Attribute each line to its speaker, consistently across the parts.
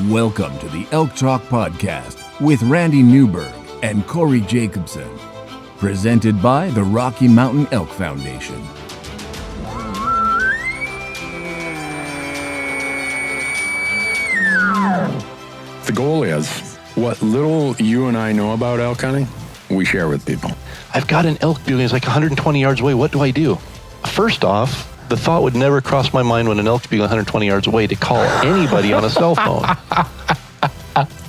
Speaker 1: Welcome to the Elk Talk Podcast with Randy Newberg and Corey Jacobson. Presented by the Rocky Mountain Elk Foundation.
Speaker 2: The goal is what little you and I know about elk hunting, we share with people.
Speaker 3: I've got an elk bugle. It's like 120 yards away. What do I do? First off, the thought would never cross my mind when an elk's being 120 yards away to call anybody on a cell phone.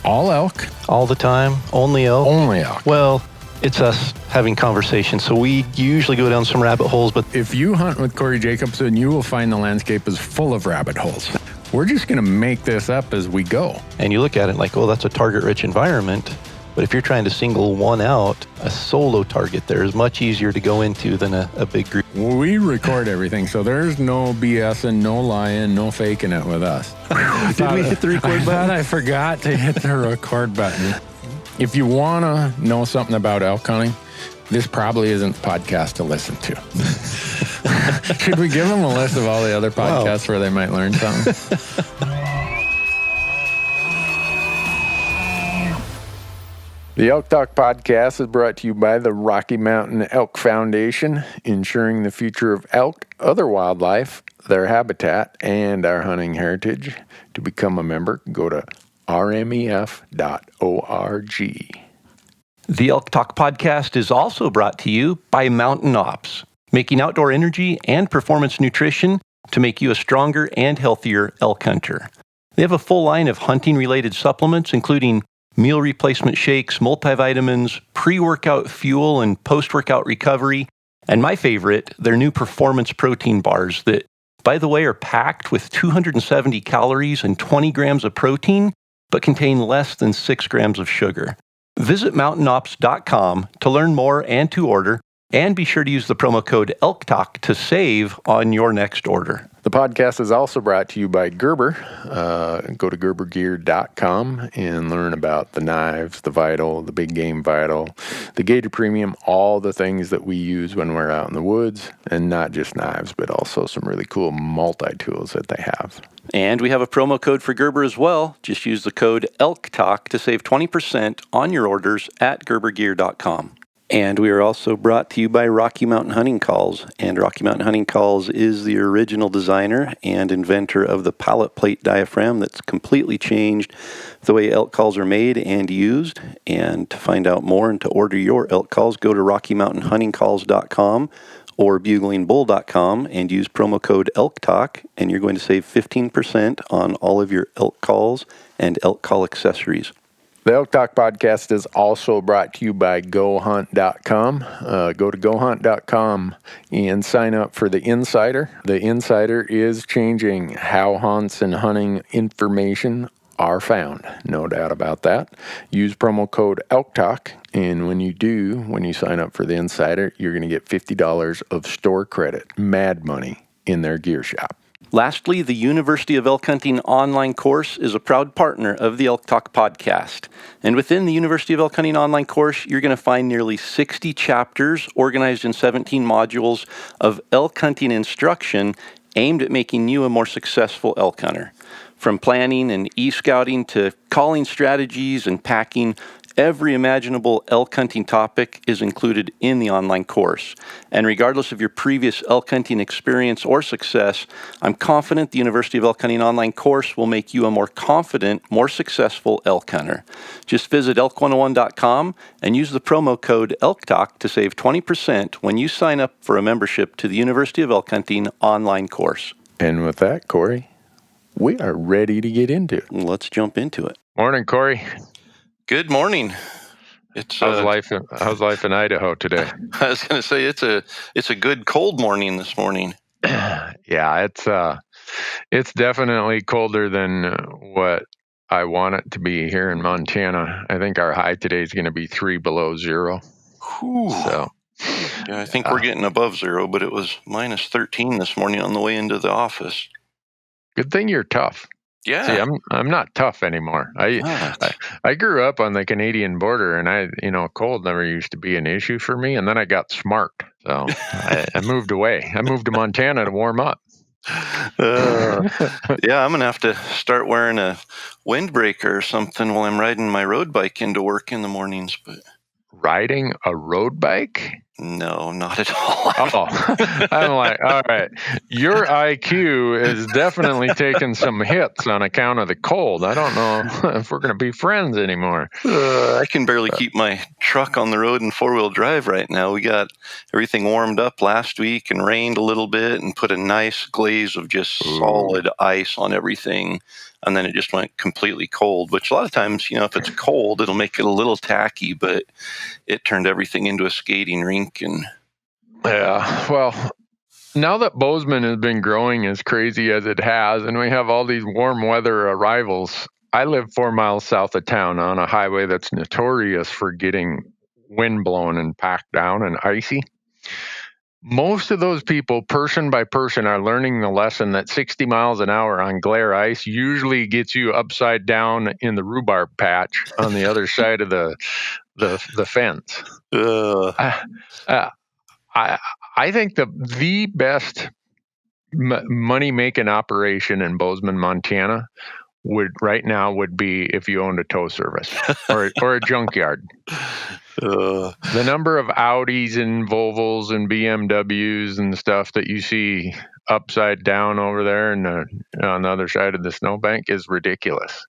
Speaker 2: All elk?
Speaker 3: All the time? Only elk?
Speaker 2: Only elk.
Speaker 3: Well, it's us having conversations, so we usually go down some rabbit holes, but
Speaker 2: if you hunt with Corey Jacobson, you will find the landscape is full of rabbit holes. We're just going to make this up as we go.
Speaker 3: And you look at it like, oh, that's a target-rich environment. But if you're trying to single one out, a solo target there is much easier to go into than a big group.
Speaker 2: We record everything, so there's no BSing, no lying, no faking it with us.
Speaker 3: Did we hit the record button?
Speaker 2: I forgot to hit the record button. If you want to know something about elk hunting, this probably isn't the podcast to listen to. Should we give them a list of all the other podcasts where they might learn something? The Elk Talk Podcast is brought to you by the Rocky Mountain Elk Foundation, ensuring the future of elk, other wildlife, their habitat, and our hunting heritage. To become a member, go to rmef.org.
Speaker 3: The Elk Talk Podcast is also brought to you by Mountain Ops, making outdoor energy and performance nutrition to make you a stronger and healthier elk hunter. They have a full line of hunting-related supplements, including meal replacement shakes, multivitamins, pre-workout fuel, and post-workout recovery. And my favorite, their new performance protein bars that, by the way, are packed with 270 calories and 20 grams of protein, but contain less than 6 grams of sugar. Visit mountainops.com to learn more and to order, and be sure to use the promo code ELKTALK to save on your next order.
Speaker 2: The podcast is also brought to you by Gerber. Go to gerbergear.com and learn about the knives, the Vital, the Big Game Vital, the Gator Premium, all the things that we use when we're out in the woods, and not just knives, but also some really cool multi-tools that they have.
Speaker 3: And we have a promo code for Gerber as well. Just use the code ELKTALK to save 20% on your orders at gerbergear.com. And we are also brought to you by Rocky Mountain Hunting Calls. And Rocky Mountain Hunting Calls is the original designer and inventor of the pallet plate diaphragm that's completely changed the way elk calls are made and used. And to find out more and to order your elk calls, go to RockyMountainHuntingCalls.com or BuglingBull.com and use promo code ELKTALK, and you're going to save 15% on all of your elk calls and elk call accessories.
Speaker 2: The Elk Talk Podcast is also brought to you by GoHunt.com. Go to GoHunt.com and sign up for the Insider. The Insider is changing how hunts and hunting information are found. No doubt about that. Use promo code ELKTALK, and when you sign up for the Insider, you're going to get $50 of store credit, mad money, in their gear shop.
Speaker 3: Lastly, the University of Elk Hunting online course is a proud partner of the Elk Talk Podcast. And within the University of Elk Hunting online course, you're going to find nearly 60 chapters organized in 17 modules of elk hunting instruction aimed at making you a more successful elk hunter. From planning and e-scouting to calling strategies and packing, every imaginable elk hunting topic is included in the online course. And regardless of your previous elk hunting experience or success, I'm confident the University of Elk Hunting online course will make you a more confident, more successful elk hunter. Just visit elk101.com and use the promo code ELKTALK to save 20% when you sign up for a membership to the University of Elk Hunting online course.
Speaker 2: And with that, Corey, we are ready to get into it.
Speaker 3: Let's jump into it.
Speaker 2: Morning, Corey.
Speaker 3: Good morning.
Speaker 2: How's life in Idaho today?
Speaker 3: I was going to say it's a good cold morning this morning.
Speaker 2: Yeah, it's definitely colder than what I want it to be here in Montana. I think our high today is going to be 3 below zero.
Speaker 3: Whew.
Speaker 2: So,
Speaker 3: yeah, I think we're getting above zero, but it was minus 13 this morning on the way into the office.
Speaker 2: Good thing you're tough.
Speaker 3: Yeah.
Speaker 2: See, I'm not tough anymore. I grew up on the Canadian border, and cold never used to be an issue for me. And then I got smart, so I moved away. I moved to Montana to warm up.
Speaker 3: Yeah, I'm going to have to start wearing a windbreaker or something while I'm riding my road bike into work in the mornings. But
Speaker 2: Riding a road bike?
Speaker 3: no, not at all.
Speaker 2: I'm like, all right, your IQ is definitely taking some hits on account of the cold. I don't know if we're going to be friends anymore.
Speaker 3: I can barely keep my truck on the road in four-wheel drive right now. We got everything warmed up last week and rained a little bit and put a nice glaze of just solid ice on everything. And then it just went completely cold, which a lot of times, if it's cold, it'll make it a little tacky, but it turned everything into a skating rink. And
Speaker 2: yeah, well, now that Bozeman has been growing as crazy as it has, and we have all these warm weather arrivals, I live 4 miles south of town on a highway that's notorious for getting wind blown and packed down and icy. Most of those people, person by person, are learning the lesson that 60 miles an hour on glare ice usually gets you upside down in the rhubarb patch on the other side of the fence. I think the best money making operation in Bozeman, Montana, would be if you owned a tow service or a junkyard. The number of Audis and Volvos and BMWs and stuff that you see upside down over there and on the other side of the snowbank is ridiculous.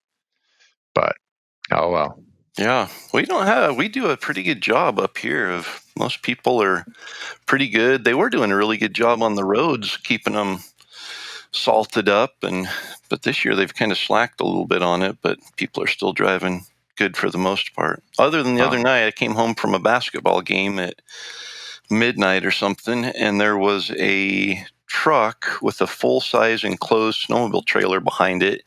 Speaker 2: But oh well.
Speaker 3: Yeah, we do a pretty good job up here. Most people are pretty good. They were doing a really good job on the roads, keeping them salted up, but this year they've kind of slacked a little bit on it, but people are still driving good for the most part. Other than the other night, I came home from a basketball game at midnight or something, and there was a truck with a full-size enclosed snowmobile trailer behind it,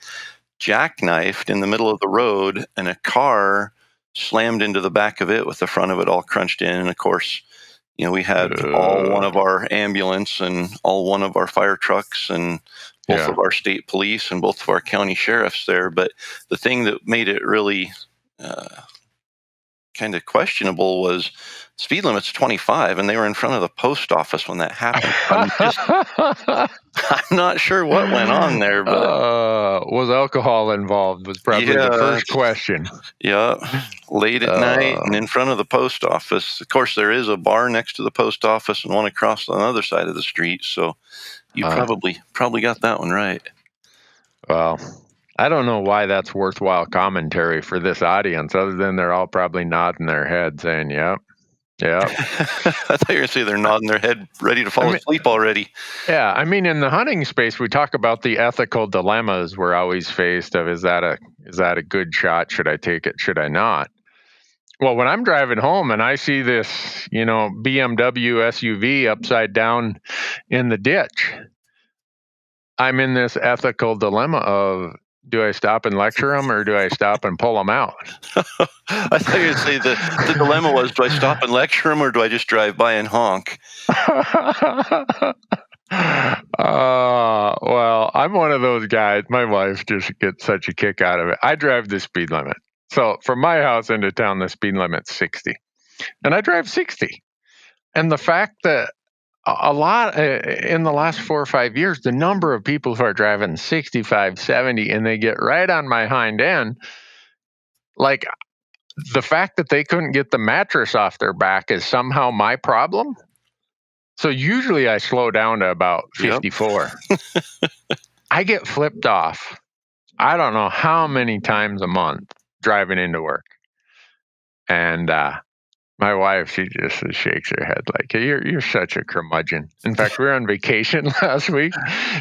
Speaker 3: jackknifed in the middle of the road, and a car slammed into the back of it with the front of it all crunched in. And of course, we had all one of our ambulance and all one of our fire trucks and both of our state police and both of our county sheriffs there. But the thing that made it really kind of questionable was speed limit's 25, and they were in front of the post office when that happened. I'm not sure what went on there, but
Speaker 2: was alcohol involved? Was probably the first question.
Speaker 3: Yeah, late at night and in front of the post office. Of course, there is a bar next to the post office and one across on the other side of the street. So you probably got that one right.
Speaker 2: Well, I don't know why that's worthwhile commentary for this audience, other than they're all probably nodding their head saying, yep. I
Speaker 3: thought you were going to say they're nodding their head ready to fall asleep already.
Speaker 2: Yeah, I mean, in the hunting space, we talk about the ethical dilemmas we're always faced of, is that a good shot? Should I take it? Should I not? Well, when I'm driving home and I see this, BMW SUV upside down in the ditch, I'm in this ethical dilemma of, do I stop and lecture them or do I stop and pull them out?
Speaker 3: I thought you would say the dilemma was, do I stop and lecture them or do I just drive by and honk?
Speaker 2: Well, I'm one of those guys. My wife just gets such a kick out of it. I drive the speed limit. So from my house into town, the speed limit's 60. And I drive 60. And the fact that a lot in the last 4 or 5 years, the number of people who are driving 65, 70, and they get right on my hind end, like the fact that they couldn't get the mattress off their back is somehow my problem. So usually I slow down to about 54. Yep. I get flipped off. I don't know how many times a month driving into work. And my wife, she just shakes her head like, hey, you're such a curmudgeon. In fact, we were on vacation last week.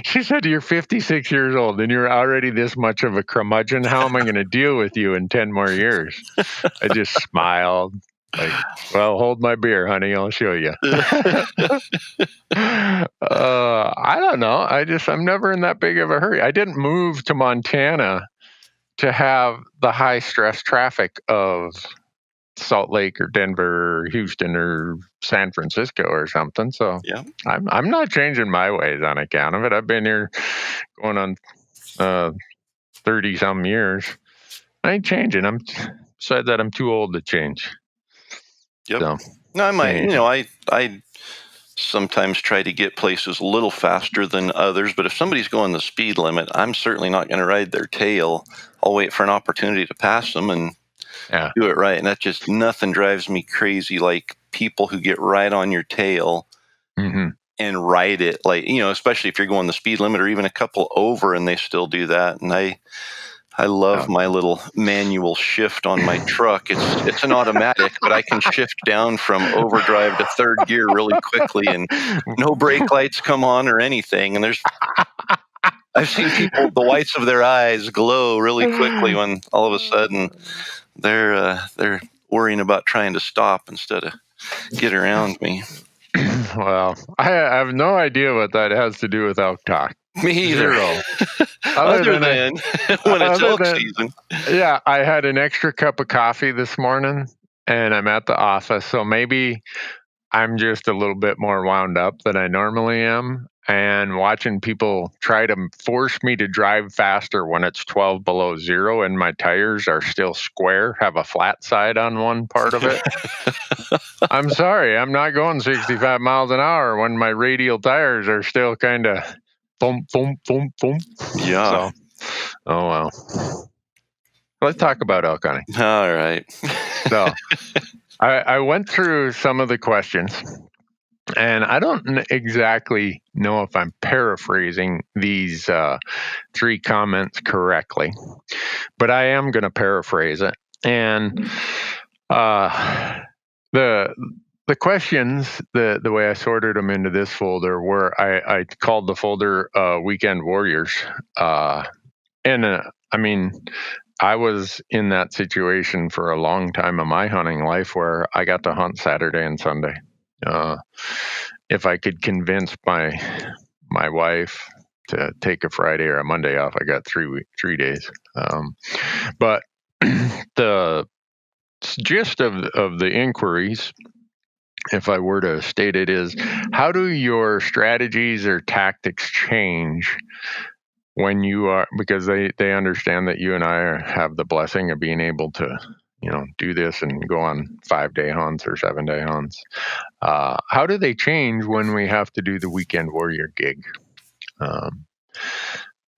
Speaker 2: She said, you're 56 years old and you're already this much of a curmudgeon. How am I going to deal with you in 10 more years? I just smiled. Like, well, hold my beer, honey. I'll show you. I don't know. I'm never in that big of a hurry. I didn't move to Montana to have the high stress traffic of Salt Lake or Denver or Houston or San Francisco or something. So I'm not changing my ways on account of it. I've been here going on 30 some years. I ain't changing. I'm said that I'm too old to change.
Speaker 3: Yep. So, no, I might. I sometimes try to get places a little faster than others. But if somebody's going the speed limit, I'm certainly not going to ride their tail. I'll wait for an opportunity to pass them and do it right. And that just, nothing drives me crazy like people who get right on your tail and ride it, like, especially if you're going the speed limit or even a couple over, and they still do that. And I love my little manual shift on my truck. It's an automatic, but I can shift down from overdrive to third gear really quickly, and no brake lights come on or anything. And I've seen people, the whites of their eyes glow really quickly when all of a sudden they're worrying about trying to stop instead of get around me.
Speaker 4: Well, I have no idea what that has to do with Elk Talk.
Speaker 3: Me either.
Speaker 4: Zero.
Speaker 3: Other than when it's elk season.
Speaker 4: Yeah, I had an extra cup of coffee this morning, and I'm at the office, so maybe I'm just a little bit more wound up than I normally am. And watching people try to force me to drive faster when it's 12 below zero and my tires are still square, have a flat side on one part of it. I'm sorry, I'm not going 65 miles an hour when my radial tires are still kind of thump, thump, thump, thump.
Speaker 3: Yeah.
Speaker 4: So, oh well. Let's talk about elk hunting.
Speaker 3: All right.
Speaker 4: So, I went through some of the questions. And I don't exactly know if I'm paraphrasing these 3 comments correctly, but I am going to paraphrase it. And the questions, the way I sorted them into this folder were, I called the folder Weekend Warriors. I mean, I was in that situation for a long time of my hunting life where I got to hunt Saturday and Sunday. If I could convince my wife to take a Friday or a Monday off, I got 3 days. But the gist of the inquiries, if I were to state it, is how do your strategies or tactics change when you are, because they understand that you and I have the blessing of being able to do this and go on 5-day hunts or 7-day hunts. How do they change when we have to do the Weekend Warrior gig?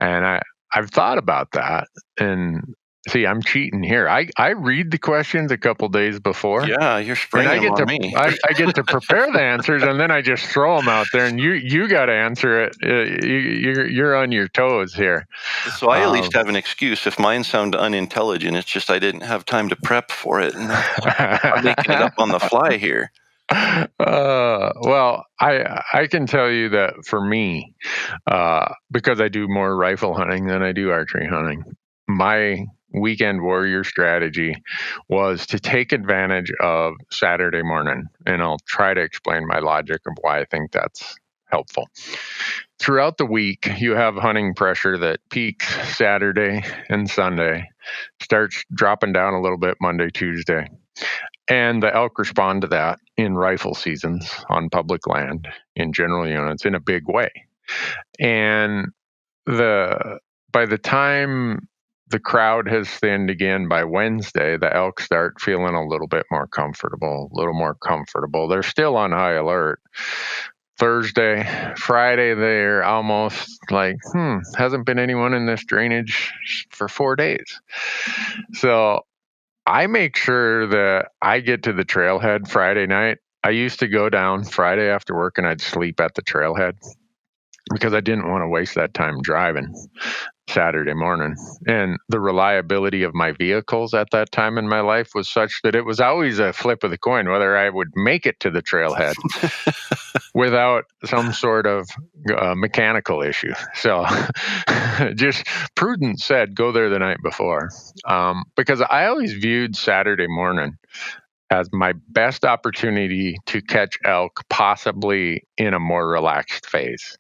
Speaker 4: And I've thought about that. And see, I'm cheating here. I read the questions a couple days before.
Speaker 3: Yeah, you're springing them on me.
Speaker 4: I get to prepare the answers, and then I just throw them out there, and you got to answer it. You're on your toes here.
Speaker 3: So I at least have an excuse. If mine sound unintelligent, it's just I didn't have time to prep for it, and I'm making it up on the fly here.
Speaker 4: Well, I can tell you that for me, because I do more rifle hunting than I do archery hunting, my Weekend Warrior strategy was to take advantage of Saturday morning, and I'll try to explain my logic of why I think that's helpful. Throughout the week, you have hunting pressure that peaks Saturday and Sunday, starts dropping down a little bit Monday, Tuesday. And the elk respond to that in rifle seasons on public land in general units in a big way. And by the time the crowd has thinned again by Wednesday, the elk start feeling a little bit more comfortable, They're still on high alert. Thursday, Friday, they're almost like, hasn't been anyone in this drainage for 4 days. So I make sure that I get to the trailhead Friday night. I used to go down Friday after work and I'd sleep at the trailhead because I didn't want to waste that time driving Saturday morning. And the reliability of my vehicles at that time in my life was such that it was always a flip of the coin whether I would make it to the trailhead without some sort of mechanical issue. So just prudence said, go there the night before. Because I always viewed Saturday morning as my best opportunity to catch elk, possibly in a more relaxed phase.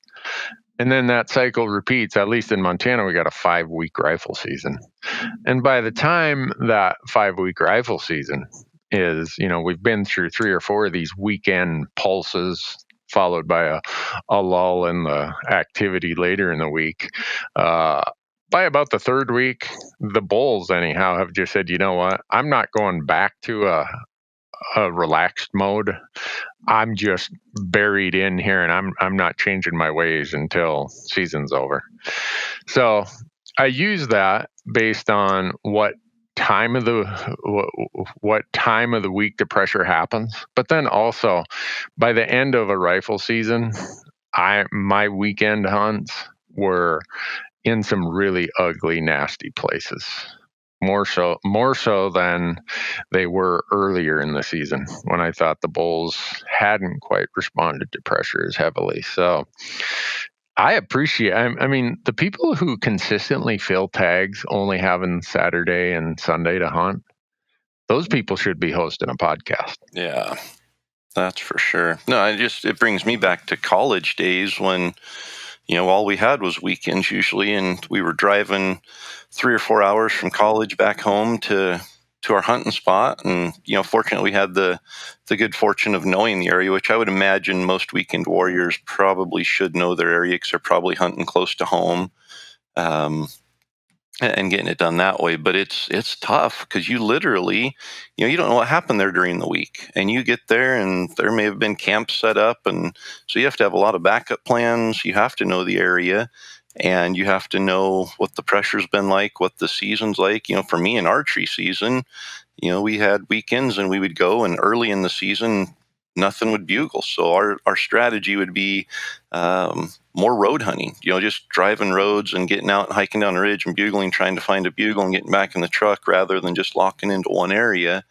Speaker 4: And then that cycle repeats. At least in Montana, we got a 5-week rifle season. And by the time that 5-week rifle season is, we've been through 3 or 4 of these weekend pulses, followed by a lull in the activity later in the week. By about the 3rd week, the bulls, anyhow, have just said, you know what? I'm not going back to a relaxed mode, I'm just buried in here, and I'm not changing my ways until season's over. So I use that based on what time of the week the pressure happens. But then also, by the end of a rifle season, my weekend hunts were in some really ugly, nasty places. More so than they were earlier in the season when I thought the bulls hadn't quite responded to pressure as heavily. So I appreciate, I mean, the people who consistently fill tags only having Saturday and Sunday to hunt, those people should be hosting a podcast.
Speaker 3: Yeah, that's for sure. No, it brings me back to college days when, all we had was weekends usually, and we were driving 3 or 4 hours from college back home to our hunting spot. And, fortunately we had the good fortune of knowing the area, which I would imagine most weekend warriors probably should know their area because they're probably hunting close to home. And getting it done that way. But it's tough because you literally, you don't know what happened there during the week, and you get there and there may have been camps set up, and so you have to have a lot of backup plans. You have to know the area, and you have to know what the pressure's been like, what the season's like. For me, in archery season, we had weekends and we would go, and early in the season nothing would bugle. So our strategy would be more road hunting, just driving roads and getting out and hiking down a ridge and bugling, trying to find a bugle and getting back in the truck rather than just locking into one area.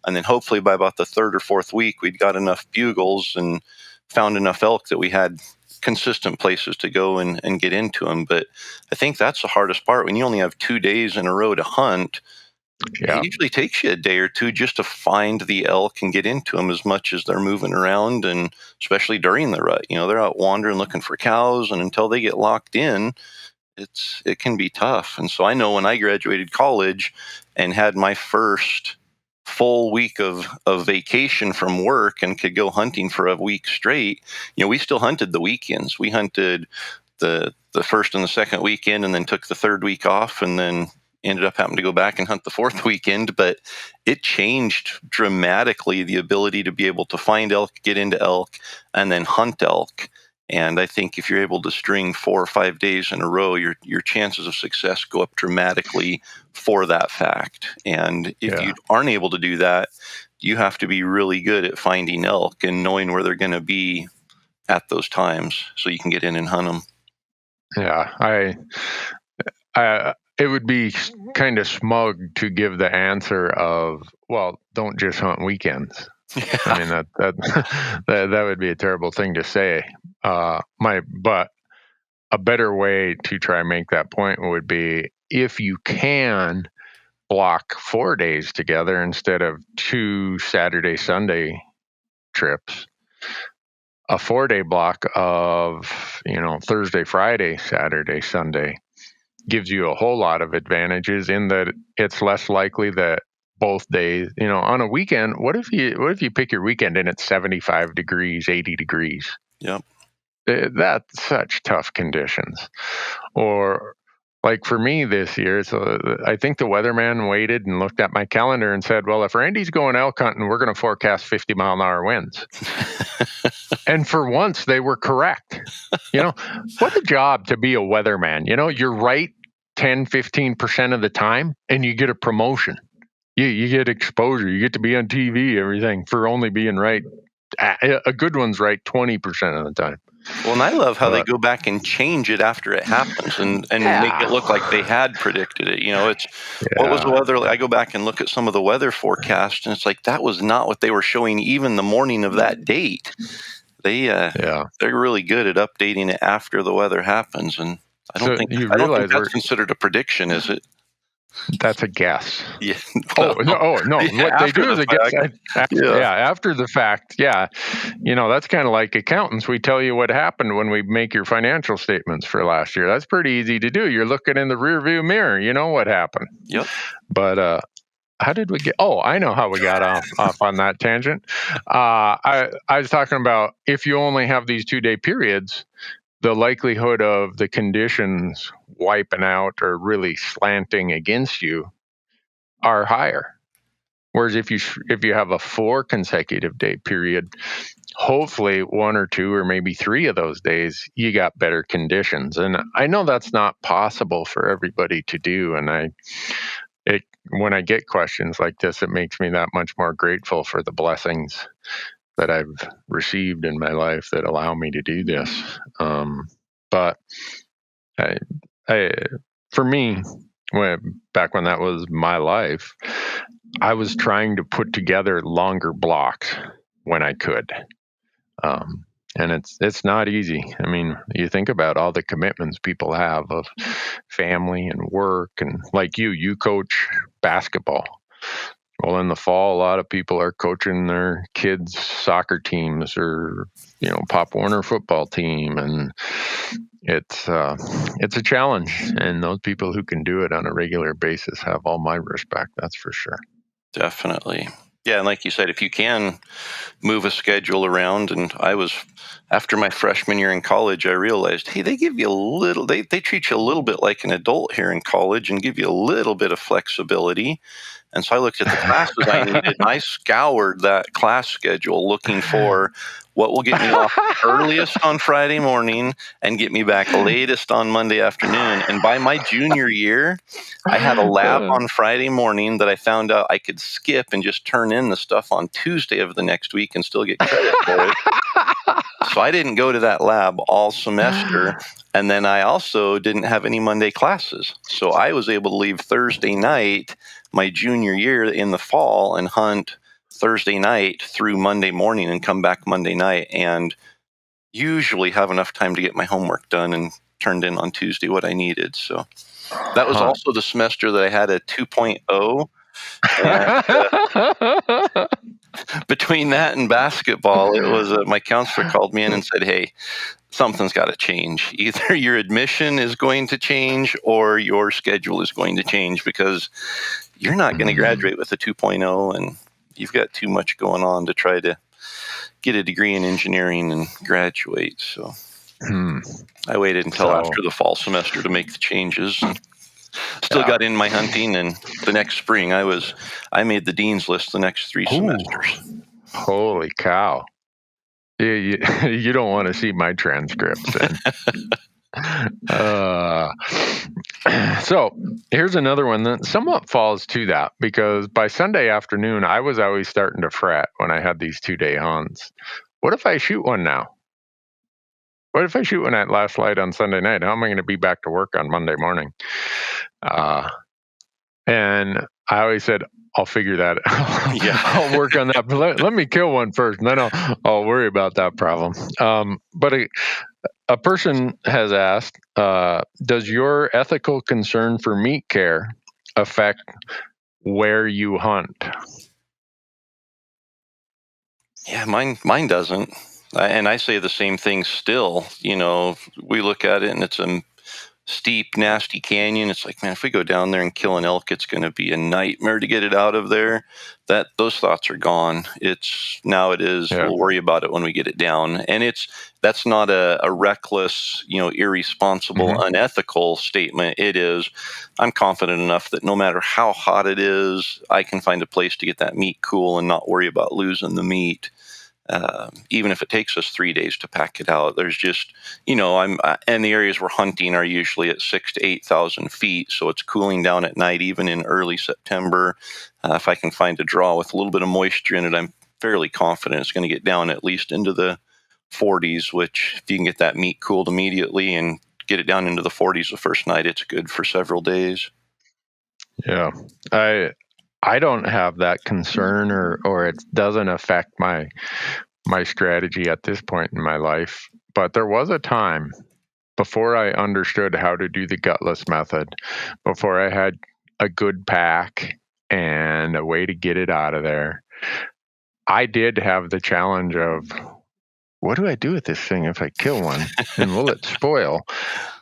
Speaker 3: And then hopefully by about the third or fourth week, we'd got enough bugles and found enough elk that we had consistent places to go and get into them. But I think that's the hardest part when you only have 2 days in a row to hunt. Yeah. It usually takes you a day or two just to find the elk and get into them as much as they're moving around, and especially during the rut. They're out wandering looking for cows, and until they get locked in, it can be tough. And so I know when I graduated college and had my first full week of vacation from work and could go hunting for a week straight, we still hunted the weekends. We hunted the first and the second weekend and then took the third week off, and then ended up having to go back and hunt the fourth weekend. But it changed dramatically the ability to be able to find elk, get into elk, and then hunt elk. And I think if you're able to string 4 or 5 days in a row, your chances of success go up dramatically for that fact. And if you aren't able to do that, you have to be really good at finding elk and knowing where they're going to be at those times so you can get in and hunt them.
Speaker 4: Yeah, it would be kind of smug to give the answer of, well, don't just hunt weekends. Yeah. I mean, that would be a terrible thing to say. But a better way to try and make that point would be, if you can block 4 days together instead of 2 Saturday, Sunday trips, a 4-day block of, Thursday, Friday, Saturday, Sunday gives you a whole lot of advantages in that it's less likely that both days, on a weekend, what if you pick your weekend and it's 75 degrees, 80 degrees?
Speaker 3: Yep.
Speaker 4: That's such tough conditions. Or like for me this year, so I think the weatherman waited and looked at my calendar and said, well, if Randy's going elk hunting, we're going to forecast 50-mile-an-hour winds. And for once, they were correct. What a job to be a weatherman. You're right 10, 15% of the time, and you get a promotion. You get exposure. You get to be on TV, everything, for only being right. A good one's right 20% of the time.
Speaker 3: Well, and I love how they go back and change it after it happens and make it look like they had predicted it. What was the weather? I go back and look at some of the weather forecasts, and it's like that was not what they were showing even the morning of that date. They're really good at updating it after the weather happens, and I don't think that's considered a prediction, is it?
Speaker 4: That's a guess.
Speaker 3: Yeah.
Speaker 4: No. What they do is a guess. After the fact. Yeah. That's kind of like accountants. We tell you what happened when we make your financial statements for last year. That's pretty easy to do. You're looking in the rear view mirror. You know what happened.
Speaker 3: Yep.
Speaker 4: But how did we get? Oh, I know how we got off on that tangent. I was talking about if you only have these 2-day periods, the likelihood of the conditions wiping out or really slanting against you are higher. Whereas if you have a 4 consecutive day period, hopefully 1 or 2 or maybe 3 of those days you got better conditions. And I know that's not possible for everybody to do. And when I get questions like this, it makes me that much more grateful for the blessings that I've received in my life that allow me to do this. But for me, back when that was my life, I was trying to put together longer blocks when I could. And it's not easy. I mean, you think about all the commitments people have of family and work, and like you coach basketball. Well, in the fall, a lot of people are coaching their kids' soccer teams or, Pop Warner football team, and it's a challenge. And those people who can do it on a regular basis have all my respect. That's for sure.
Speaker 3: Definitely. Yeah, and like you said, if you can move a schedule around, and after my freshman year in college, I realized, hey, they give you they treat you a little bit like an adult here in college and give you a little bit of flexibility. And so I looked at the classes I needed, and I scoured that class schedule looking for what will get me off earliest on Friday morning and get me back latest on Monday afternoon. And by my junior year, I had a lab on Friday morning that I found out I could skip and just turn in the stuff on Tuesday of the next week and still get credit for it. So I didn't go to that lab all semester. And then I also didn't have any Monday classes. So I was able to leave Thursday night my junior year in the fall and hunt Thursday night through Monday morning and come back Monday night, and usually have enough time to get my homework done and turned in on Tuesday what I needed. So that was also the semester that I had a 2.0. And, between that and basketball, it was my counselor called me in and said, hey, something's got to change. Either your admission is going to change or your schedule is going to change, because you're not going to graduate with a 2.0, and you've got too much going on to try to get a degree in engineering and graduate. So I waited until after the fall semester to make the changes, and still got in my hunting. And the next spring I made the dean's list the next 3 semesters.
Speaker 4: Holy cow. You don't want to see my transcripts then. So here's another one that somewhat falls to that, because by Sunday afternoon, I was always starting to fret when I had these 2-day hunts. What if I shoot one now? What if I shoot one at last light on Sunday night? How am I going to be back to work on Monday morning? And I always said, I'll figure that out. Yeah. I'll work on that. But let me kill one first, and then I'll worry about that problem. But a person has asked, does your ethical concern for meat care affect where you hunt?
Speaker 3: Yeah, mine doesn't. And I say the same thing still. We look at it and it's a steep, nasty canyon. It's like, man, if we go down there and kill an elk, it's going to be a nightmare to get it out of there. Those thoughts are gone. We'll worry about it when we get it down. And that's not a reckless, irresponsible, unethical statement. It is, I'm confident enough that no matter how hot it is, I can find a place to get that meat cool and not worry about losing the meat. Even if it takes us 3 days to pack it out. There's just, and the areas we're hunting are usually at 6,000 to 8,000 feet. So it's cooling down at night, even in early September. If I can find a draw with a little bit of moisture in it, I'm fairly confident it's going to get down at least into the 40s, which if you can get that meat cooled immediately and get it down into the 40s the first night, it's good for several days.
Speaker 4: Yeah. I don't have that concern, or it doesn't affect my strategy at this point in my life. But there was a time before I understood how to do the gutless method, before I had a good pack and a way to get it out of there. I did have the challenge of, what do I do with this thing if I kill one? And will it spoil?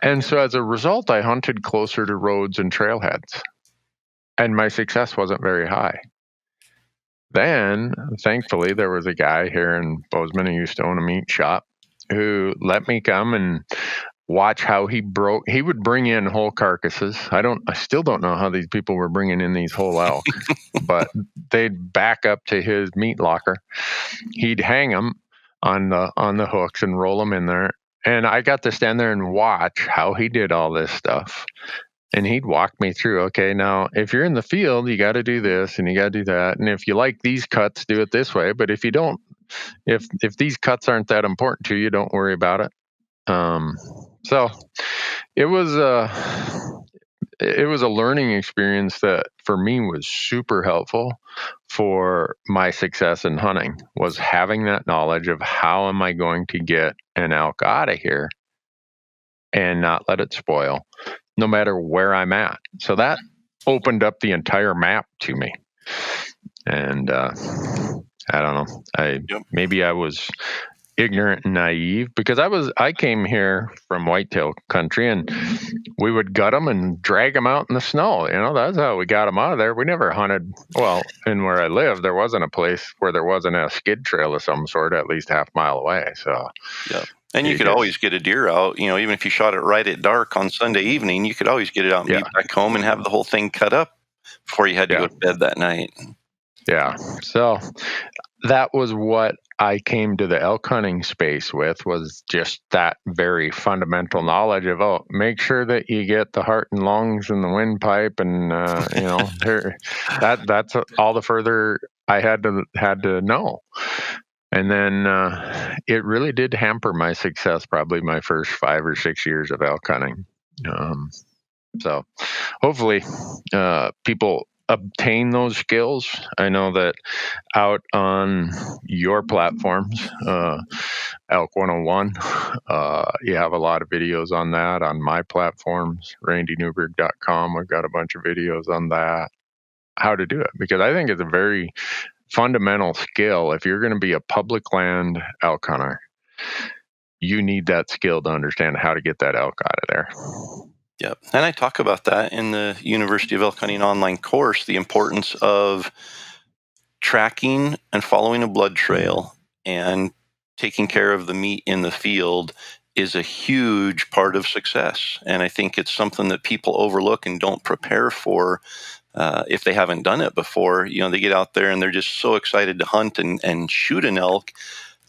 Speaker 4: And so as a result, I hunted closer to roads and trailheads. And my success wasn't very high. Then, thankfully, there was a guy here in Bozeman who used to own a meat shop who let me come and watch how he would bring in whole carcasses. I still don't know how these people were bringing in these whole elk, but they'd back up to his meat locker. He'd hang them on the hooks and roll them in there. And I got to stand there and watch how he did all this stuff. And he'd walk me through, okay, now if you're in the field, you got to do this and you got to do that. And if you like these cuts, do it this way. But if you don't, if these cuts aren't that important to you, don't worry about it. So it was a learning experience that for me was super helpful for my success in hunting, was having that knowledge of how am I going to get an elk out of here and not let it spoil, no matter where I'm at. So that opened up the entire map to me. And I don't know. Maybe I was ignorant and naive, because I came here from whitetail country, and we would gut them and drag them out in the snow. That's how we got them out of there. We never hunted. Well, and where I lived, there wasn't a place where there wasn't a skid trail of some sort at least half mile away. So
Speaker 3: yeah. And you could always get a deer out, even if you shot it right at dark on Sunday evening, you could always get it out and be back home and have the whole thing cut up before you had to go to bed that night.
Speaker 4: Yeah. So that was what I came to the elk hunting space with, was just that very fundamental knowledge of, make sure that you get the heart and lungs and the windpipe, and that's all the further I had to know. And then it really did hamper my success, probably my first 5 or 6 years of elk hunting. So hopefully people obtain those skills. I know that out on your platforms, Elk 101, you have a lot of videos on that. On my platforms, randynewberg.com, I've got a bunch of videos on that, how to do it, because I think it's a very fundamental skill. If you're going to be a public land elk hunter, you need that skill to understand how to get that elk out of there.
Speaker 3: Yep. And I talk about that in the University of Elk Hunting online course, the importance of tracking and following a blood trail and taking care of the meat in the field is a huge part of success. And I think it's something that people overlook and don't prepare for if they haven't done it before. They get out there and they're just so excited to hunt and shoot an elk,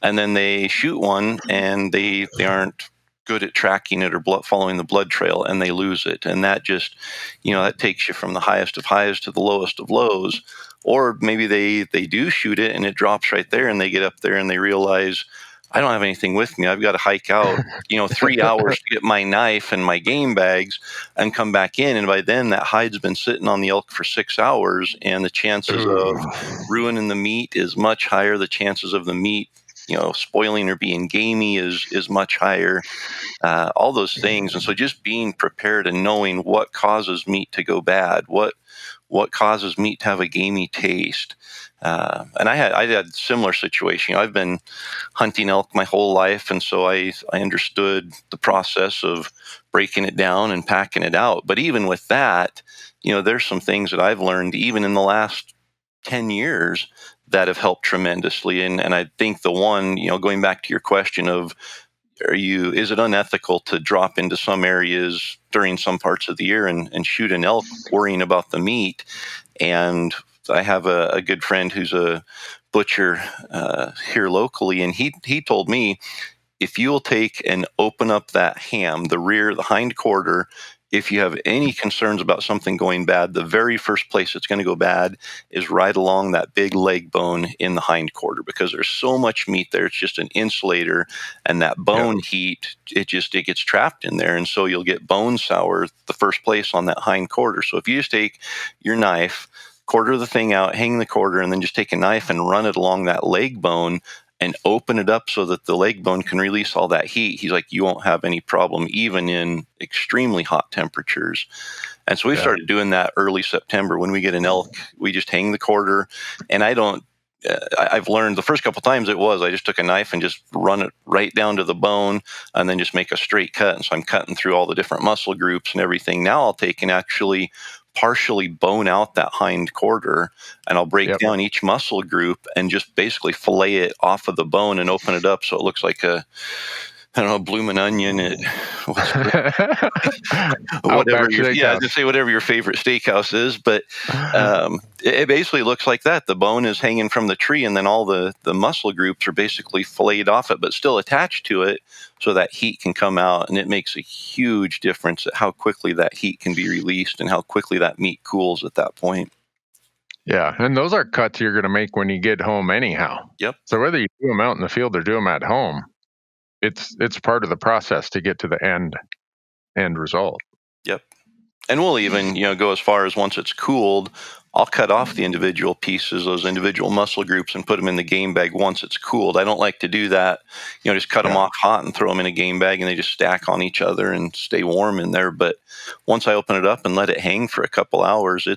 Speaker 3: and then they shoot one and they aren't good at tracking it or following the blood trail, and they lose it. And that just, that takes you from the highest of highs to the lowest of lows. Or maybe they do shoot it and it drops right there, and they get up there and they realize, I don't have anything with me. I've got to hike out, 3 hours to get my knife and my game bags and come back in. And by then that hide's been sitting on the elk for 6 hours, and the chances of ruining the meat is much higher. The chances of the meat, spoiling or being gamey is much higher. All those things. And so just being prepared and knowing what causes meat to go bad, what causes meat to have a gamey taste. And I had a similar situation. I've been hunting elk my whole life, and so I understood the process of breaking it down and packing it out. But even with that, there's some things that I've learned even in the last 10 years that have helped tremendously. And I think the one, going back to your question of, is it unethical to drop into some areas during some parts of the year and shoot an elk worrying about the meat? And I have a good friend who's a butcher here locally, and he told me, if you'll take and open up that ham, the hind quarter, if you have any concerns about something going bad, the very first place it's going to go bad is right along that big leg bone in the hind quarter, because there's so much meat there. It's just an insulator, and that bone heat, it gets trapped in there. And so you'll get bone sour the first place on that hind quarter. So if you just take your knife, quarter the thing out, hang the quarter, and then just take a knife and run it along that leg bone and open it up so that the leg bone can release all that heat, he's like, you won't have any problem even in extremely hot temperatures. And so we started doing that early September. When we get an elk, we just hang the quarter. And I've learned the first couple times I just took a knife and just run it right down to the bone and then just make a straight cut. And so I'm cutting through all the different muscle groups and everything. Now I'll take and actually partially bone out that hind quarter, and I'll break down each muscle group and just basically fillet it off of the bone and open it up so it looks like I don't know, bloomin' onion at
Speaker 4: Outback
Speaker 3: whatever your,
Speaker 4: Steakhouse.
Speaker 3: just say whatever your favorite steakhouse is. But it basically looks like that. The bone is hanging from the tree, and then all the muscle groups are basically filleted off it, but still attached to it, so that heat can come out. And it makes a huge difference at how quickly that heat can be released and how quickly that meat cools at that point.
Speaker 4: Yeah, and those are cuts you're going to make when you get home anyhow.
Speaker 3: Yep.
Speaker 4: So whether you do them out in the field or do them at home, it's part of the process to get to the end result.
Speaker 3: Yep. And we'll even, go as far as once it's cooled, I'll cut off the individual pieces, those individual muscle groups, and put them in the game bag once it's cooled. I don't like to do that, just cut them off hot and throw them in a game bag, and they just stack on each other and stay warm in there. But once I open it up and let it hang for a couple hours,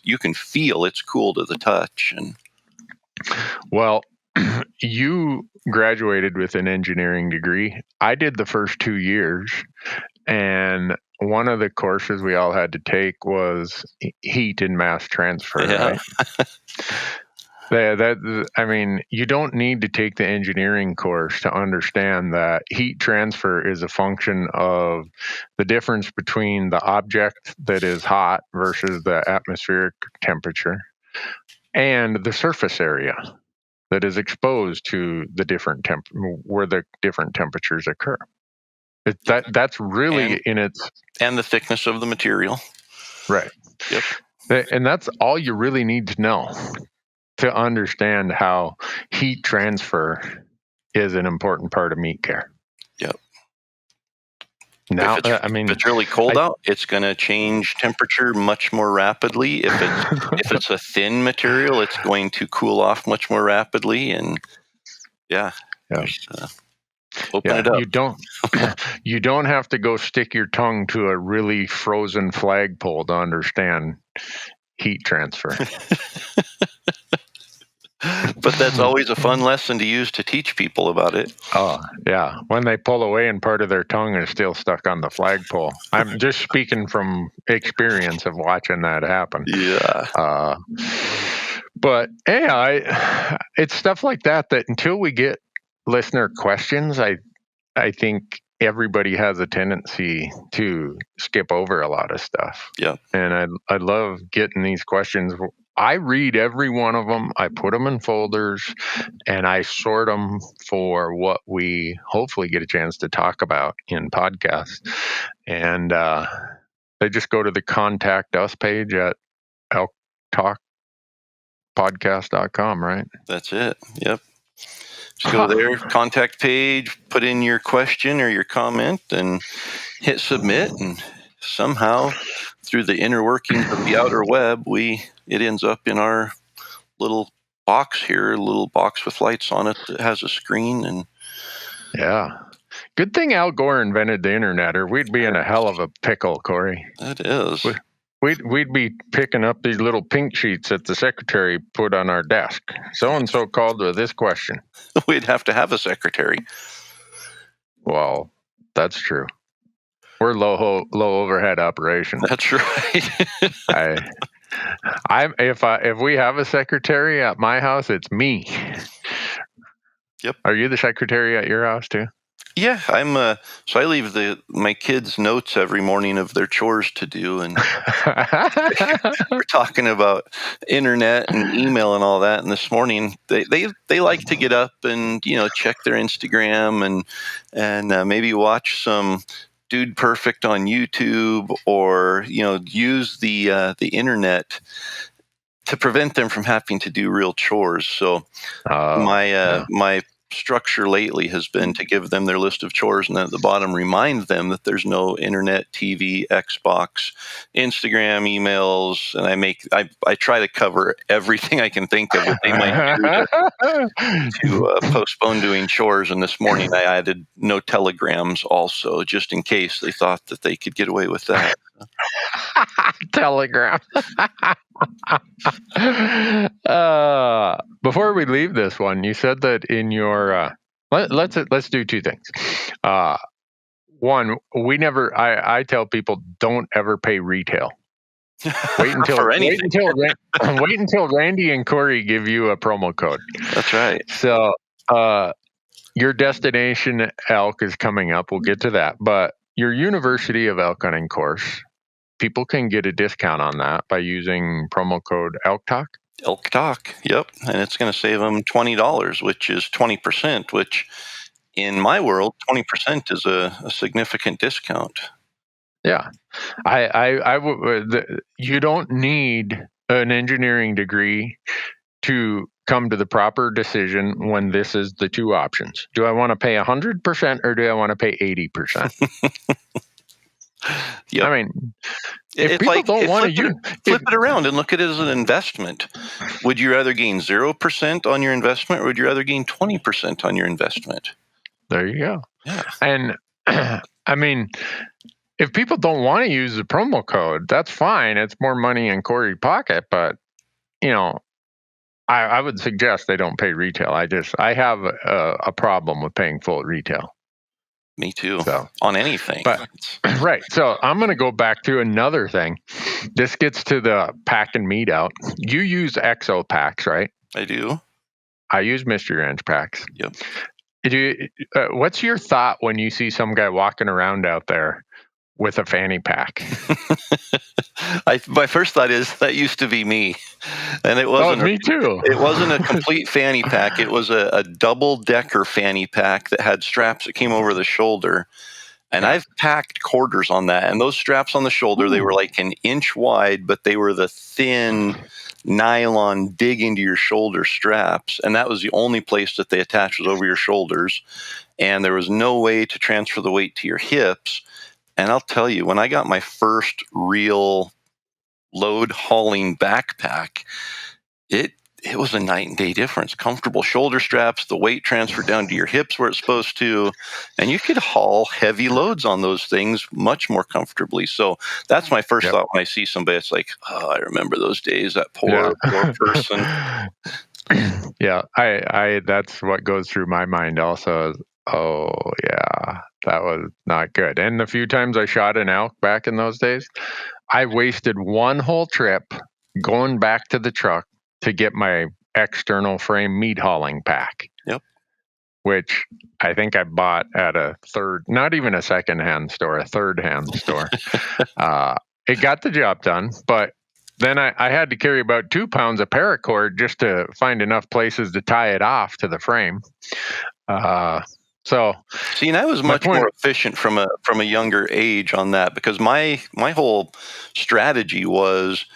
Speaker 3: you can feel it's cool to the touch. And
Speaker 4: well, you graduated with an engineering degree. I did the first 2 years, and one of the courses we all had to take was heat and mass transfer.
Speaker 3: Yeah.
Speaker 4: Right? You don't need to take the engineering course to understand that heat transfer is a function of the difference between the object that is hot versus the atmospheric temperature and the surface area that is exposed to the different where the different temperatures occur. That's really
Speaker 3: and the thickness of the material.
Speaker 4: Right.
Speaker 3: Yep.
Speaker 4: And that's all you really need to know to understand how heat transfer is an important part of meat care.
Speaker 3: Yep.
Speaker 4: Now,
Speaker 3: if it's really cold out, it's going to change temperature much more rapidly. If it's a thin material, it's going to cool off much more rapidly. And open it up.
Speaker 4: You don't have to go stick your tongue to a really frozen flagpole to understand heat transfer.
Speaker 3: But that's always a fun lesson to use to teach people about it.
Speaker 4: Oh, yeah. When they pull away and part of their tongue is still stuck on the flagpole. I'm just speaking from experience of watching that happen.
Speaker 3: Yeah.
Speaker 4: But it's stuff like that until we get listener questions, I think everybody has a tendency to skip over a lot of stuff.
Speaker 3: Yeah.
Speaker 4: And I love getting these questions. I read every one of them. I put them in folders, and I sort them for what we hopefully get a chance to talk about in podcasts. And they just go to the Contact Us page at elktalkpodcast.com, right?
Speaker 3: That's it. Yep. Just go there, contact page, put in your question or your comment, and hit submit. And somehow, through the inner workings of the outer web, it ends up in our little box here, a little box with lights on it that has a screen. And
Speaker 4: yeah. Good thing Al Gore invented the internet, or we'd be in a hell of a pickle, Corey.
Speaker 3: That is.
Speaker 4: We'd be picking up these little pink sheets that the secretary put on our desk. So-and-so called with this question.
Speaker 3: We'd have to have a secretary.
Speaker 4: Well, that's true. We're low overhead operation.
Speaker 3: That's right.
Speaker 4: If we have a secretary at my house, it's me.
Speaker 3: Yep.
Speaker 4: Are you the secretary at your house too?
Speaker 3: Yeah, so I leave my kids notes every morning of their chores to do, and we're talking about internet and email and all that. And this morning, they like to get up and check their Instagram and maybe watch some Dude Perfect on YouTube, or use the internet to prevent them from having to do real chores. So my structure lately has been to give them their list of chores, and then at the bottom remind them that there's no internet, TV, Xbox, Instagram, emails, and I try to cover everything I can think of that they might do to postpone doing chores. And this morning I added no telegrams also, just in case they thought that they could get away with that.
Speaker 4: Telegram. Before we leave this one, you said that in your let's do two things. One, I tell people don't ever pay retail. Wait until Randy and Corey give you a promo code.
Speaker 3: That's right.
Speaker 4: So your destination elk is coming up. We'll get to that. But your University of Elk Hunting course, people can get a discount on that by using promo code Elk Talk.
Speaker 3: Elk Talk, yep. And it's going to save them $20, which is 20%, which in my world, 20% is a significant discount.
Speaker 4: Yeah. You don't need an engineering degree to come to the proper decision when this is the two options. Do I want to pay 100% or do I want to pay 80%?
Speaker 3: Yep.
Speaker 4: I mean, if people don't want to
Speaker 3: flip it around and look at it as an investment. Would you rather gain 0% on your investment, or would you rather gain 20% on your investment?
Speaker 4: There you go.
Speaker 3: Yeah.
Speaker 4: And I mean, if people don't want to use the promo code, that's fine. It's more money in Corey's pocket, but I would suggest they don't pay retail. I have a problem with paying full retail.
Speaker 3: Me too.
Speaker 4: So,
Speaker 3: on anything.
Speaker 4: But, right. So I'm going to go back to another thing. This gets to the pack and meat out. You use EXO packs, right?
Speaker 3: I do.
Speaker 4: I use Mystery Ranch packs.
Speaker 3: Yep.
Speaker 4: What's your thought when you see some guy walking around out there with a fanny pack?
Speaker 3: My first thought is that used to be me, and it wasn't.
Speaker 4: Me too.
Speaker 3: It wasn't a complete fanny pack. It was a double-decker fanny pack that had straps that came over the shoulder. And I've packed quarters on that, and those straps on the shoulder, they were like an inch wide, but they were the thin nylon dig into your shoulder straps, and that was the only place that they attached, was over your shoulders, and there was no way to transfer the weight to your hips. And I'll tell you, when I got my first real load hauling backpack, it was a night and day difference. Comfortable shoulder straps, the weight transferred down to your hips where it's supposed to, and you could haul heavy loads on those things much more comfortably. So that's my first thought when I see somebody. It's like, oh, I remember those days, that poor person.
Speaker 4: Yeah, I that's what goes through my mind also. Oh, yeah, that was not good. And the few times I shot an elk back in those days, I wasted one whole trip going back to the truck to get my external frame meat hauling pack.
Speaker 3: Yep.
Speaker 4: Which I think I bought at not even a secondhand store, a third-hand store. It got the job done, but then I had to carry about 2 pounds of paracord just to find enough places to tie it off to the frame. So,
Speaker 3: see, and I was much more efficient from a younger age on that, because my whole strategy was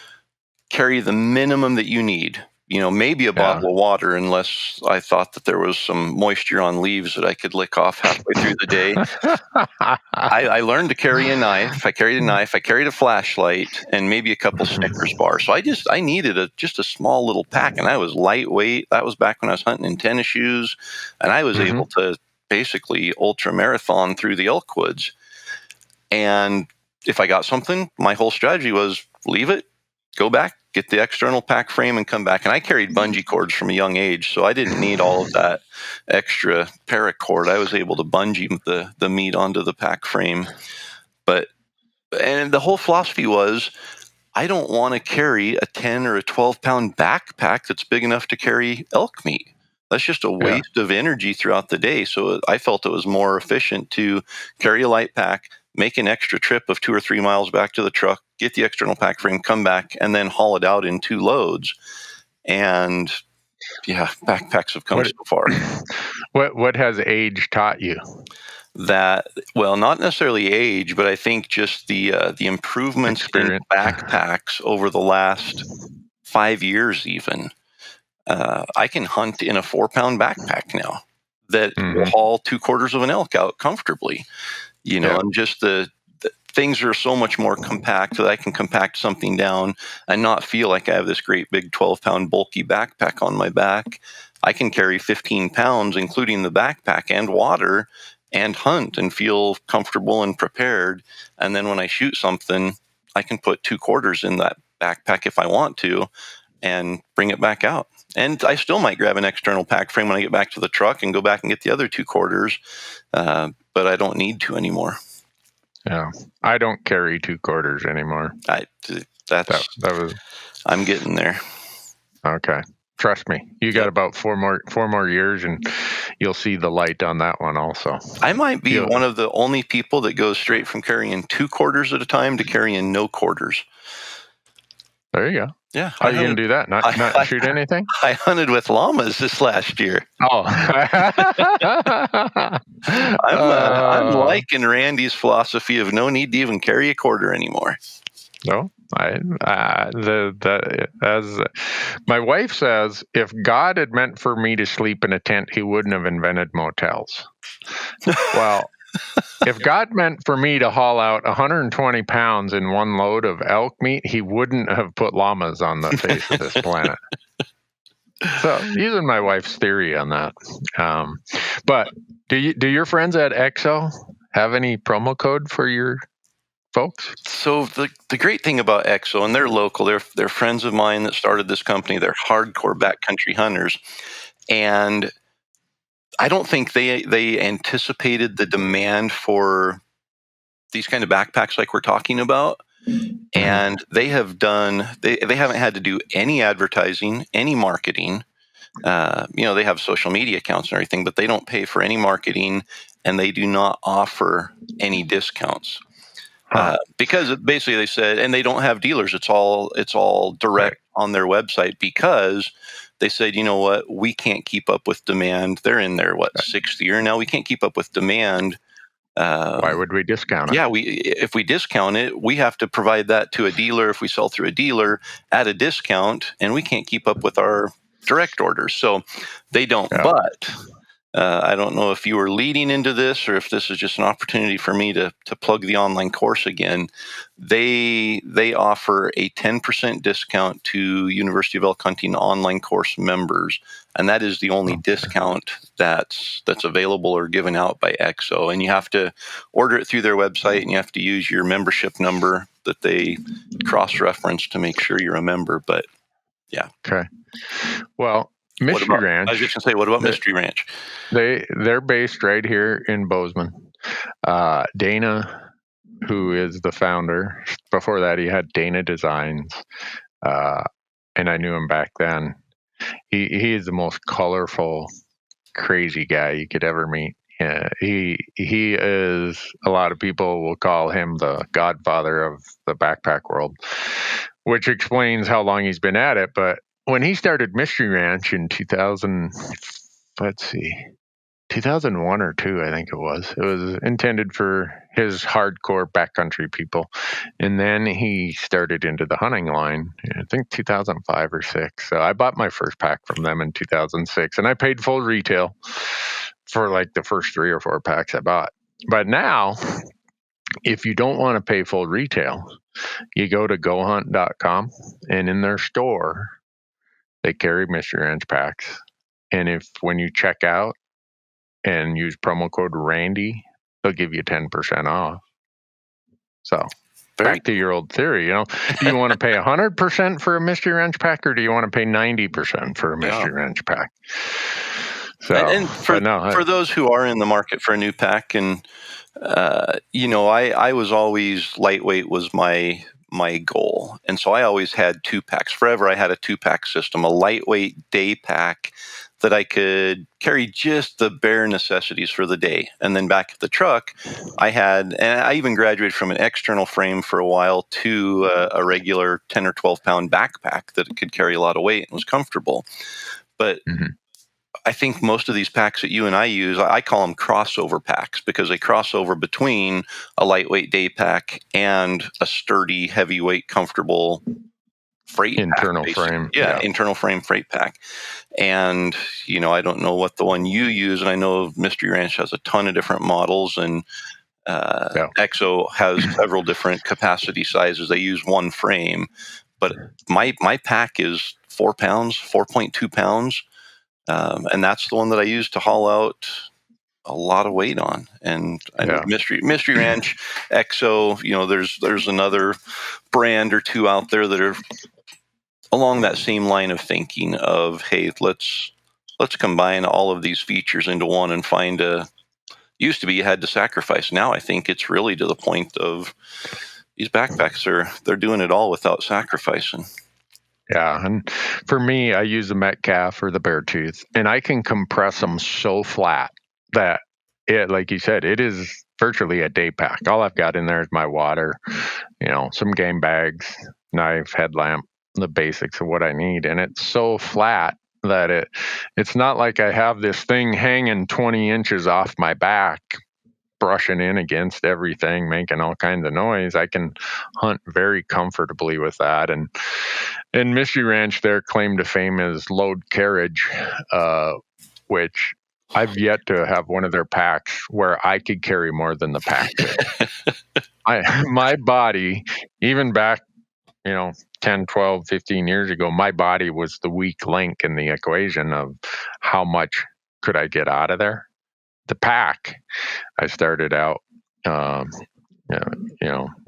Speaker 3: carry the minimum that you need. Maybe a bottle of water, unless I thought that there was some moisture on leaves that I could lick off halfway through the day. I learned to carry a knife. I carried a knife. I carried a flashlight and maybe a couple Snickers bars. So I needed just a small little pack, and I was lightweight. That was back when I was hunting in tennis shoes, and I was able to basically ultra marathon through the elk woods. And if I got something, my whole strategy was leave it, go back, get the external pack frame, and come back. And I carried bungee cords from a young age, so I didn't need all of that extra paracord. I was able to bungee the meat onto the pack frame. And the whole philosophy was, I don't want to carry a 10 or a 12 pound backpack that's big enough to carry elk meat. That's just a waste of energy throughout the day. So I felt it was more efficient to carry a light pack, make an extra trip of 2 or 3 miles back to the truck, get the external pack frame, come back, and then haul it out in 2 loads. And backpacks have come so far.
Speaker 4: What has age taught you?
Speaker 3: That, well, not necessarily age, but I think just the improvements in backpacks over the last 5 years even. I can hunt in a 4 pound backpack now that will haul 3/4 of an elk out comfortably, and just the things are so much more compact that I can compact something down and not feel like I have this great big 12 pound bulky backpack on my back. I can carry 15 pounds, including the backpack and water, and hunt and feel comfortable and prepared. And then when I shoot something, I can put 2/4 in that backpack if I want to and bring it back out. And I still might grab an external pack frame when I get back to the truck and go back and get the other 2/4, but I don't need to anymore.
Speaker 4: Yeah, I don't carry 2/4 anymore.
Speaker 3: I'm getting there.
Speaker 4: Okay, trust me. You got about four more years, and you'll see the light on that one also.
Speaker 3: I might be one of the only people that goes straight from carrying 2 quarters at a time to carrying no quarters.
Speaker 4: There you go.
Speaker 3: Yeah.
Speaker 4: How are you going to do that? Not shoot anything?
Speaker 3: I hunted with llamas this last year.
Speaker 4: Oh.
Speaker 3: I'm liking Randy's philosophy of no need to even carry a quarter anymore.
Speaker 4: No, as my wife says, if God had meant for me to sleep in a tent, he wouldn't have invented motels. Well, if God meant for me to haul out 120 pounds in one load of elk meat, he wouldn't have put llamas on the face of this planet. So, using my wife's theory on that. But do your friends at EXO have any promo code for your folks?
Speaker 3: So the great thing about EXO, and they're local, they're friends of mine that started this company. They're hardcore backcountry hunters, and I don't think they anticipated the demand for these kind of backpacks like we're talking about. And they haven't had to do any advertising, any marketing. They have social media accounts and everything, but they don't pay for any marketing, and they do not offer any discounts. Because basically they said, and they don't have dealers. It's all direct on their website, because they said, you know what, we can't keep up with demand. They're in their sixth year now. We can't keep up with demand.
Speaker 4: Why would we discount it?
Speaker 3: Yeah, if we discount it, we have to provide that to a dealer. If we sell through a dealer at a discount, and we can't keep up with our direct orders, so they don't. Yeah. But I don't know if you were leading into this or if this is just an opportunity for me to plug the online course again. They offer a 10% discount to University of Elk Hunting online course members, and that is the only discount that's available or given out by EXO. And you have to order it through their website, and you have to use your membership number that they cross-reference to make sure you're a member. But yeah.
Speaker 4: Okay. Well, Mystery Ranch.
Speaker 3: I was just going to say, what about Mystery Ranch?
Speaker 4: They're based right here in Bozeman. Dana, who is the founder, before that he had Dana Designs, and I knew him back then. He is the most colorful, crazy guy you could ever meet. He is, a lot of people will call him the godfather of the backpack world, which explains how long he's been at it. But when he started Mystery Ranch in 2001 or 2, I think it was intended for his hardcore backcountry people. And then he started into the hunting line, I think 2005 or 6. So I bought my first pack from them in 2006, and I paid full retail for like the first 3 or 4 packs I bought. But now, if you don't want to pay full retail, you go to gohunt.com, and in their store, they carry Mystery Ranch packs. And when you check out and use promo code Randy, they'll give you 10% off. So back to your old theory, do you want to pay 100% for a Mystery Ranch pack, or do you want to pay 90% for a Mystery Ranch pack? So,
Speaker 3: and for those who are in the market for a new pack, and I was always, lightweight was my goal, and so I always had 2 packs. Forever I had a 2-pack system, a lightweight day pack that I could carry just the bare necessities for the day. And then back at the truck, and I even graduated from an external frame for a while to a regular 10 or 12 pound backpack that could carry a lot of weight and was comfortable. But I think most of these packs that you and I use, I call them crossover packs, because they cross over between a lightweight day pack and a sturdy, heavyweight, comfortable freight
Speaker 4: internal
Speaker 3: pack,
Speaker 4: frame.
Speaker 3: Yeah, internal frame freight pack. And, I don't know what the one you use, and I know Mystery Ranch has a ton of different models, and EXO has several different capacity sizes. They use one frame, but my pack is 4 pounds, 4.2 pounds. And that's the one that I use to haul out a lot of weight on. And I know Mystery Ranch, EXO, there's another brand or 2 out there that are along that same line of thinking of, hey, let's combine all of these features into one and find used to be you had to sacrifice. Now I think it's really to the point of these backpacks they're doing it all without sacrificing.
Speaker 4: Yeah. And for me, I use the Metcalf or the Beartooth, and I can compress them so flat that like you said, it is virtually a day pack. All I've got in there is my water, some game bags, knife, headlamp, the basics of what I need. And it's so flat that it's not like I have this thing hanging 20 inches off my back, brushing in against everything, making all kinds of noise. I can hunt very comfortably with that. And Mystery Ranch, their claim to fame is load carriage, which I've yet to have one of their packs where I could carry more than the pack could. My body, even back, 10, 12, 15 years ago, my body was the weak link in the equation of how much could I get out of there. The pack, I started out,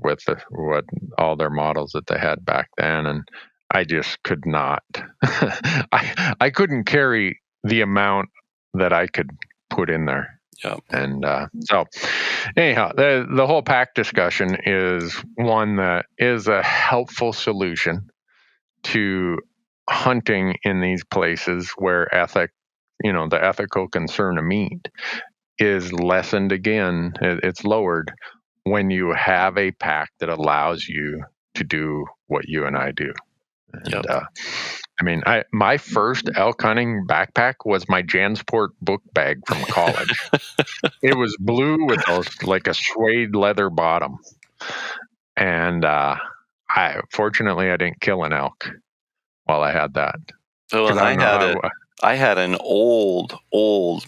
Speaker 4: with what all their models that they had back then, and I just could not. I couldn't carry the amount that I could put in there.
Speaker 3: Yeah.
Speaker 4: And so, anyhow, the whole pack discussion is one that is a helpful solution to hunting in these places where the ethical concern of meat is lessened again. It's lowered when you have a pack that allows you to do what you and I do. And, my first elk hunting backpack was my Jansport book bag from college. It was blue with like a suede leather bottom. And fortunately, I didn't kill an elk while I had that.
Speaker 3: Oh, and I had an old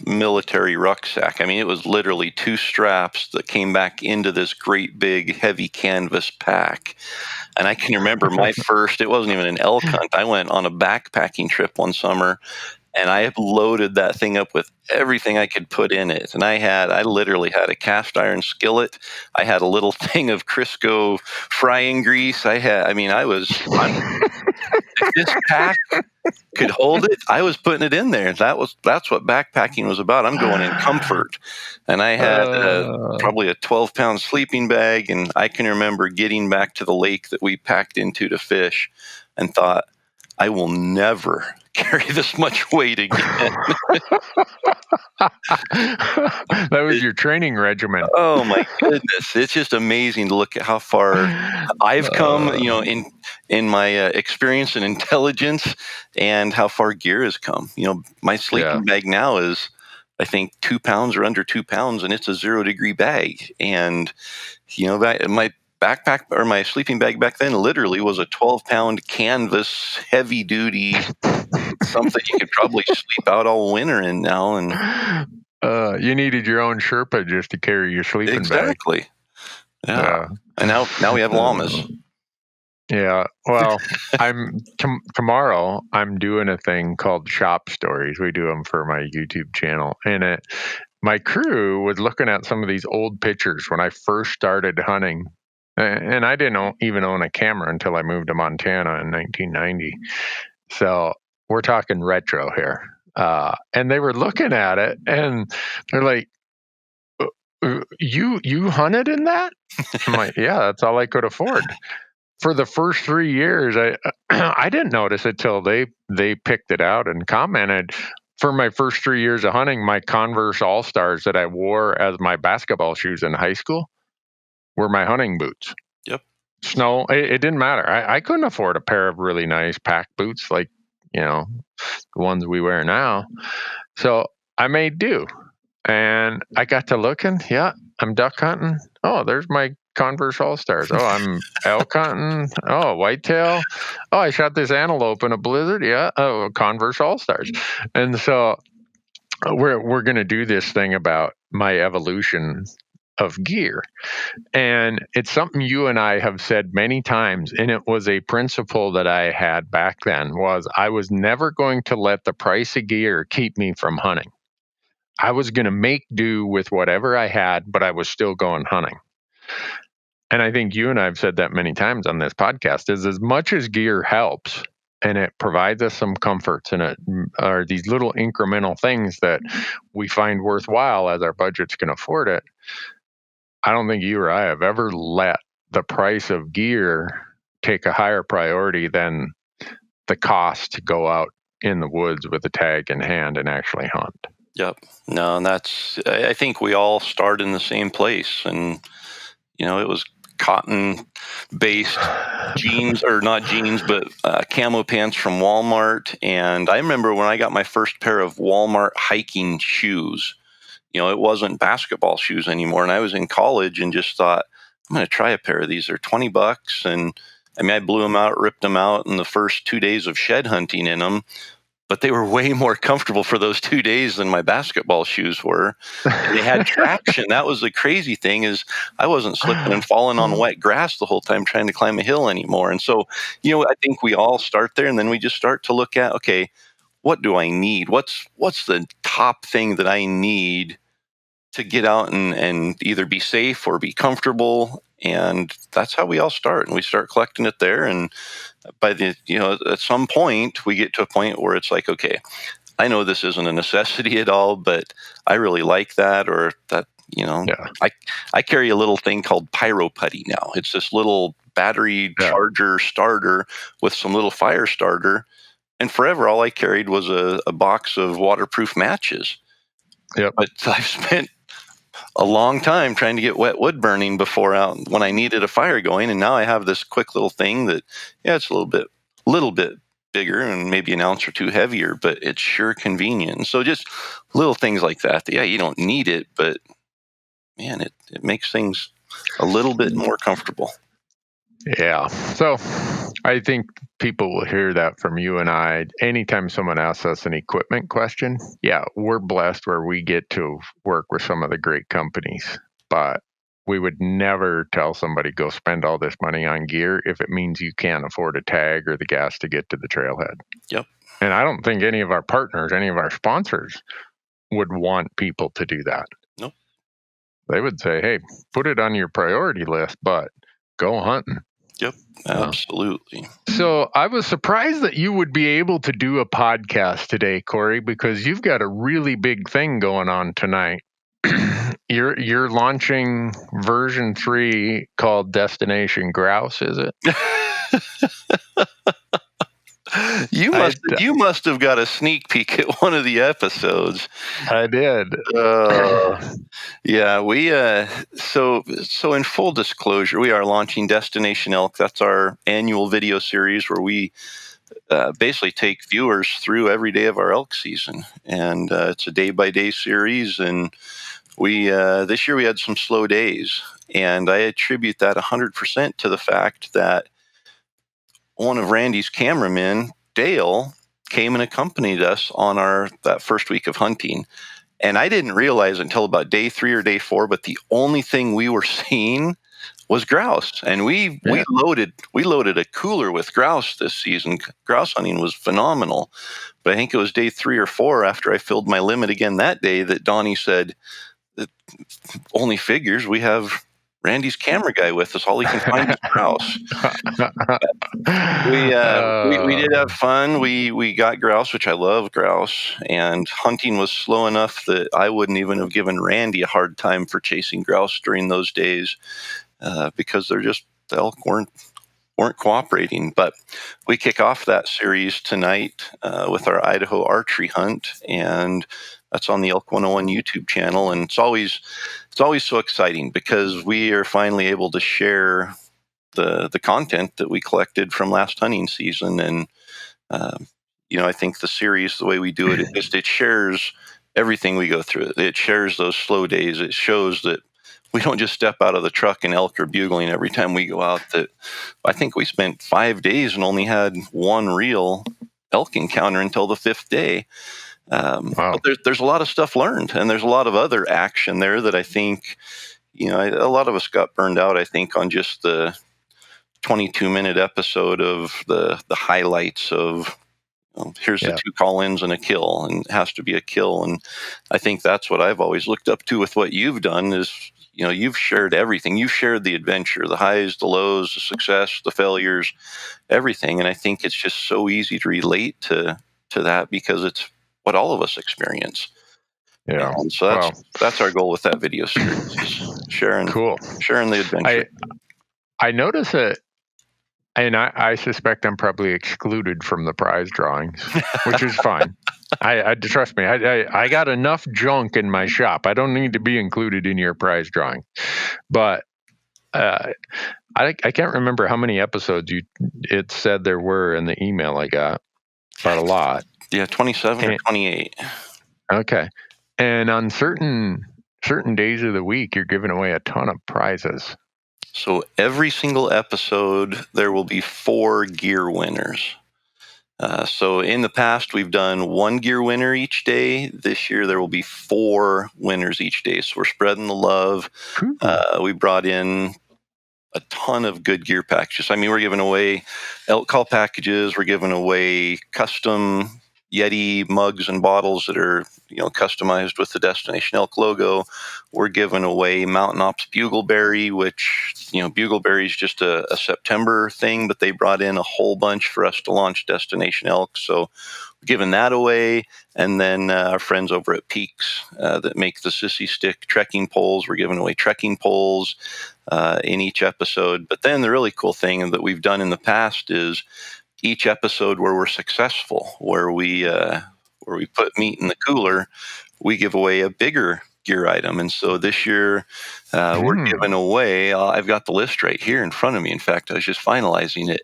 Speaker 3: military rucksack. I mean, it was literally 2 straps that came back into this great big heavy canvas pack. And I can remember my first, it wasn't even an elk hunt. I went on a backpacking trip one summer, and I loaded that thing up with everything I could put in it. And I literally had a cast iron skillet. I had a little thing of Crisco frying grease. If this pack could hold it, I was putting it in there. That's what backpacking was about. I'm going in comfort. And I had probably a 12-pound sleeping bag, and I can remember getting back to the lake that we packed into to fish and thought, I will never carry this much weight again.
Speaker 4: That was your training regimen.
Speaker 3: Oh my goodness. It's just amazing to look at how far I've come, in my experience and intelligence, and how far gear has come. My sleeping bag now is, I think, 2 pounds or under 2 pounds, and it's a 0-degree bag. And, my backpack or my sleeping bag back then literally was a 12-pound canvas, heavy duty, something you could probably sleep out all winter in now. And
Speaker 4: you needed your own Sherpa just to carry your sleeping bag.
Speaker 3: Exactly. Yeah. And now we have llamas.
Speaker 4: Yeah. Well, tomorrow I'm doing a thing called Shop Stories. We do them for my YouTube channel, and my crew was looking at some of these old pictures when I first started hunting. And I didn't even own a camera until I moved to Montana in 1990. So we're talking retro here. And they were looking at it, and they're like, you hunted in that? I'm like, yeah, that's all I could afford. For the first 3 years, I didn't notice it till they picked it out and commented. For my first 3 years of hunting, my Converse All-Stars that I wore as my basketball shoes in high school were my hunting boots.
Speaker 3: Yep.
Speaker 4: Snow, it didn't matter. I couldn't afford a pair of really nice pack boots like, the ones we wear now. So I made do. And I got to looking. Yeah, I'm duck hunting. Oh, there's my Converse All-Stars. Oh, I'm elk hunting. Oh, whitetail. Oh, I shot this antelope in a blizzard. Yeah. Oh, Converse All-Stars. And so we're going to do this thing about my evolution of gear. And it's something you and I have said many times, and it was a principle that I had back then, was I was never going to let the price of gear keep me from hunting. I was going to make do with whatever I had, but I was still going hunting. And I think you and I have said that many times on this podcast, is as much as gear helps and it provides us some comforts, and it are these little incremental things that we find worthwhile as our budgets can afford it. I don't think you or I have ever let the price of gear take a higher priority than the cost to go out in the woods with a tag in hand and actually hunt.
Speaker 3: Yep. No, and I think we all start in the same place. And, it was cotton-based jeans, or not jeans, but camo pants from Walmart. And I remember when I got my first pair of Walmart hiking shoes, it wasn't basketball shoes anymore. And I was in college and just thought, I'm going to try a pair of these. They're $20. And I mean, I blew them out, ripped them out in the first 2 days of shed hunting in them. But they were way more comfortable for those 2 days than my basketball shoes were. And they had traction. That was the crazy thing, is I wasn't slipping and falling on wet grass the whole time trying to climb a hill anymore. And so, I think we all start there, and then we just start to look at, okay, what do I need? What's the top thing that I need to get out and either be safe or be comfortable? And that's how we all start. And we start collecting it there. And by at some point, we get to a point where it's like, okay, I know this isn't a necessity at all, but I really like that, or that,
Speaker 4: Yeah.
Speaker 3: I carry a little thing called Pyro Putty now. It's this little battery charger starter with some little fire starter. And forever, all I carried was a box of waterproof matches.
Speaker 4: Yep.
Speaker 3: But I've spent a long time trying to get wet wood burning when I needed a fire going. And now I have this quick little thing that, it's a little bit bigger and maybe an ounce or two heavier, but it's sure convenient. So just little things like that. Yeah, you don't need it, but man, it makes things a little bit more comfortable.
Speaker 4: Yeah. So I think people will hear that from you and I. Anytime someone asks us an equipment question, we're blessed where we get to work with some of the great companies, but we would never tell somebody go spend all this money on gear if it means you can't afford a tag or the gas to get to the trailhead.
Speaker 3: Yep.
Speaker 4: And I don't think any of our partners, any of our sponsors would want people to do that.
Speaker 3: Nope.
Speaker 4: They would say, hey, put it on your priority list, but go hunting.
Speaker 3: Yep, absolutely.
Speaker 4: So I was surprised that you would be able to do a podcast today, Corey, because you've got a really big thing going on tonight. You're launching version 3 called Destination Grouse, is it?
Speaker 3: You must have got a sneak peek at one of the episodes.
Speaker 4: I did.
Speaker 3: Yeah, we so in full disclosure, we are launching Destination Elk. That's our annual video series where we basically take viewers through every day of our elk season, and it's a day-by-day series. And we this year we had some slow days, and I attribute that 100% to the fact that one of Randy's cameramen, Dale, came and accompanied us on that first week of hunting. And I didn't realize until about day 3 or day 4, but the only thing we were seeing was grouse. And we loaded a cooler with grouse this season. Grouse hunting was phenomenal. But I think it was day 3 or 4 after I filled my limit again that day that Donnie said, that only figures we have Randy's camera guy with us. All he can find is grouse. We did have fun. We got grouse, which I love grouse, and hunting was slow enough that I wouldn't even have given Randy a hard time for chasing grouse during those days because the elk weren't cooperating. But we kick off that series tonight with our Idaho archery hunt, and that's on the Elk 101 YouTube channel. And it's always so exciting because we are finally able to share the content that we collected from last hunting season. And I think the series, the way we do it, it shares everything we go through. It shares those slow days. It shows that we don't just step out of the truck and elk are bugling every time we go out. That I think we spent 5 days and only had one real elk encounter until the 5th day. Wow. But there's a lot of stuff learned, and there's a lot of other action there that I think, a lot of us got burned out, I think, on just the 22-minute episode of the highlights of here's the 2 call-ins and a kill, and it has to be a kill. And I think that's what I've always looked up to with what you've done is, you've shared everything. You've shared the adventure, the highs, the lows, the success, the failures, everything. And I think it's just so easy to relate to that because it's what all of us experience.
Speaker 4: Yeah.
Speaker 3: And so that's our goal with that video series, sharing the adventure.
Speaker 4: I notice that And I suspect I'm probably excluded from the prize drawings, which is fine. I trust me. I got enough junk in my shop. I don't need to be included in your prize drawing. But I can't remember how many episodes it said there were in the email I got, but a lot.
Speaker 3: Yeah, 27 or 28.
Speaker 4: Okay. And on certain days of the week, you're giving away a ton of prizes.
Speaker 3: So every single episode, there will be 4 gear winners. So in the past, we've done 1 gear winner each day. This year, there will be 4 winners each day. So we're spreading the love. We brought in a ton of good gear packages. I mean, we're giving away elk call packages. We're giving away custom Yeti mugs and bottles that are, customized with the Destination Elk logo. We're giving away Mountain Ops Bugleberry, which, Bugleberry is just a September thing, but they brought in a whole bunch for us to launch Destination Elk. So we're giving that away. And then our friends over at Peaks that make the Sissy Stick trekking poles, we're giving away trekking poles in each episode. But then the really cool thing that we've done in the past is each episode where we're successful, where we put meat in the cooler, we give away a bigger gear item. And so this year we're giving away, I've got the list right here in front of me. In fact, I was just finalizing it.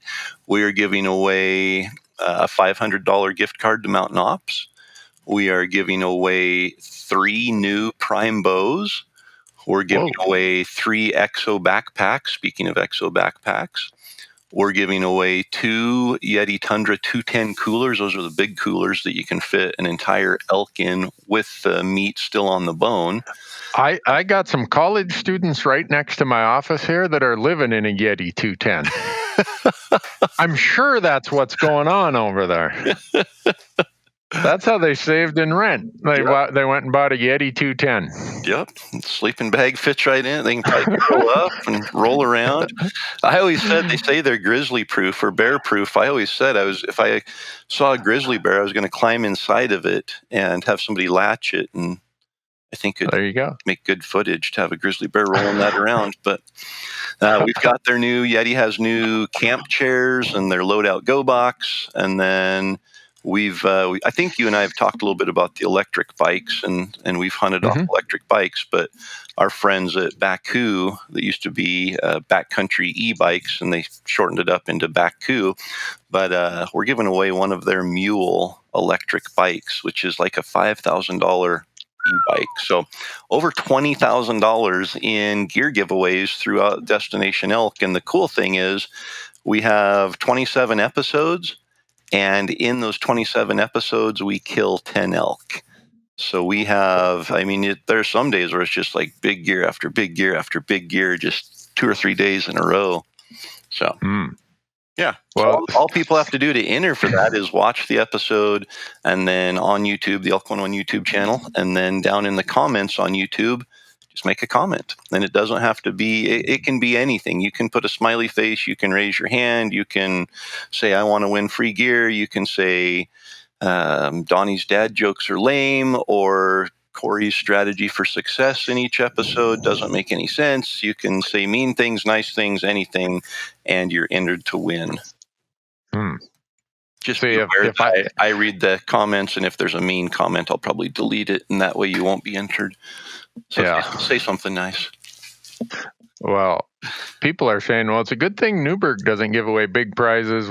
Speaker 3: We are giving away a $500 gift card to Mountain Ops. We are giving away 3 new prime bows. We're giving away 3 EXO backpacks. Speaking of EXO backpacks, we're giving away 2 Yeti Tundra 210 coolers. Those are the big coolers that you can fit an entire elk in with the meat still on the bone.
Speaker 4: I got some college students right next to my office here that are living in a Yeti 210. I'm sure that's what's going on over there. That's how they saved in rent. They went and bought a Yeti 210.
Speaker 3: Yep. Sleeping bag fits right in. They can probably curl up and roll around. I always said, they say they're grizzly proof or bear proof. I always said if I saw a grizzly bear, I was going to climb inside of it and have somebody latch it. And I think
Speaker 4: there you go.
Speaker 3: Make good footage to have a grizzly bear rolling that around. But we've got Yeti has new camp chairs and their loadout go box. And then I think you and I have talked a little bit about the electric bikes, and we've hunted off electric bikes, but our friends at Baku, that used to be Backcountry e-bikes, and they shortened it up into Baku, but we're giving away one of their mule electric bikes, which is like a $5,000 e-bike. So over $20,000 in gear giveaways throughout Destination Elk. And the cool thing is we have 27 episodes. And in those 27 episodes, we kill 10 elk. So we have, there's some days where it's just like big gear after big gear after big gear, just 2 or 3 days in a row. So, yeah. Well, all people have to do to enter for that is watch the episode, and then on YouTube, the Elk 101 YouTube channel, and then down in the comments on YouTube, just make a comment. And it doesn't have to be, it can be anything. You can put a smiley face, you can raise your hand, you can say, I want to win free gear. You can say, Donnie's dad jokes are lame, or Corey's strategy for success in each episode doesn't make any sense. You can say mean things, nice things, anything, and you're entered to win. Just be aware that I read the comments, and if there's a mean comment, I'll probably delete it, and that way you won't be entered. So say something nice.
Speaker 4: Well, people are saying, well, it's a good thing Newberg doesn't give away big prizes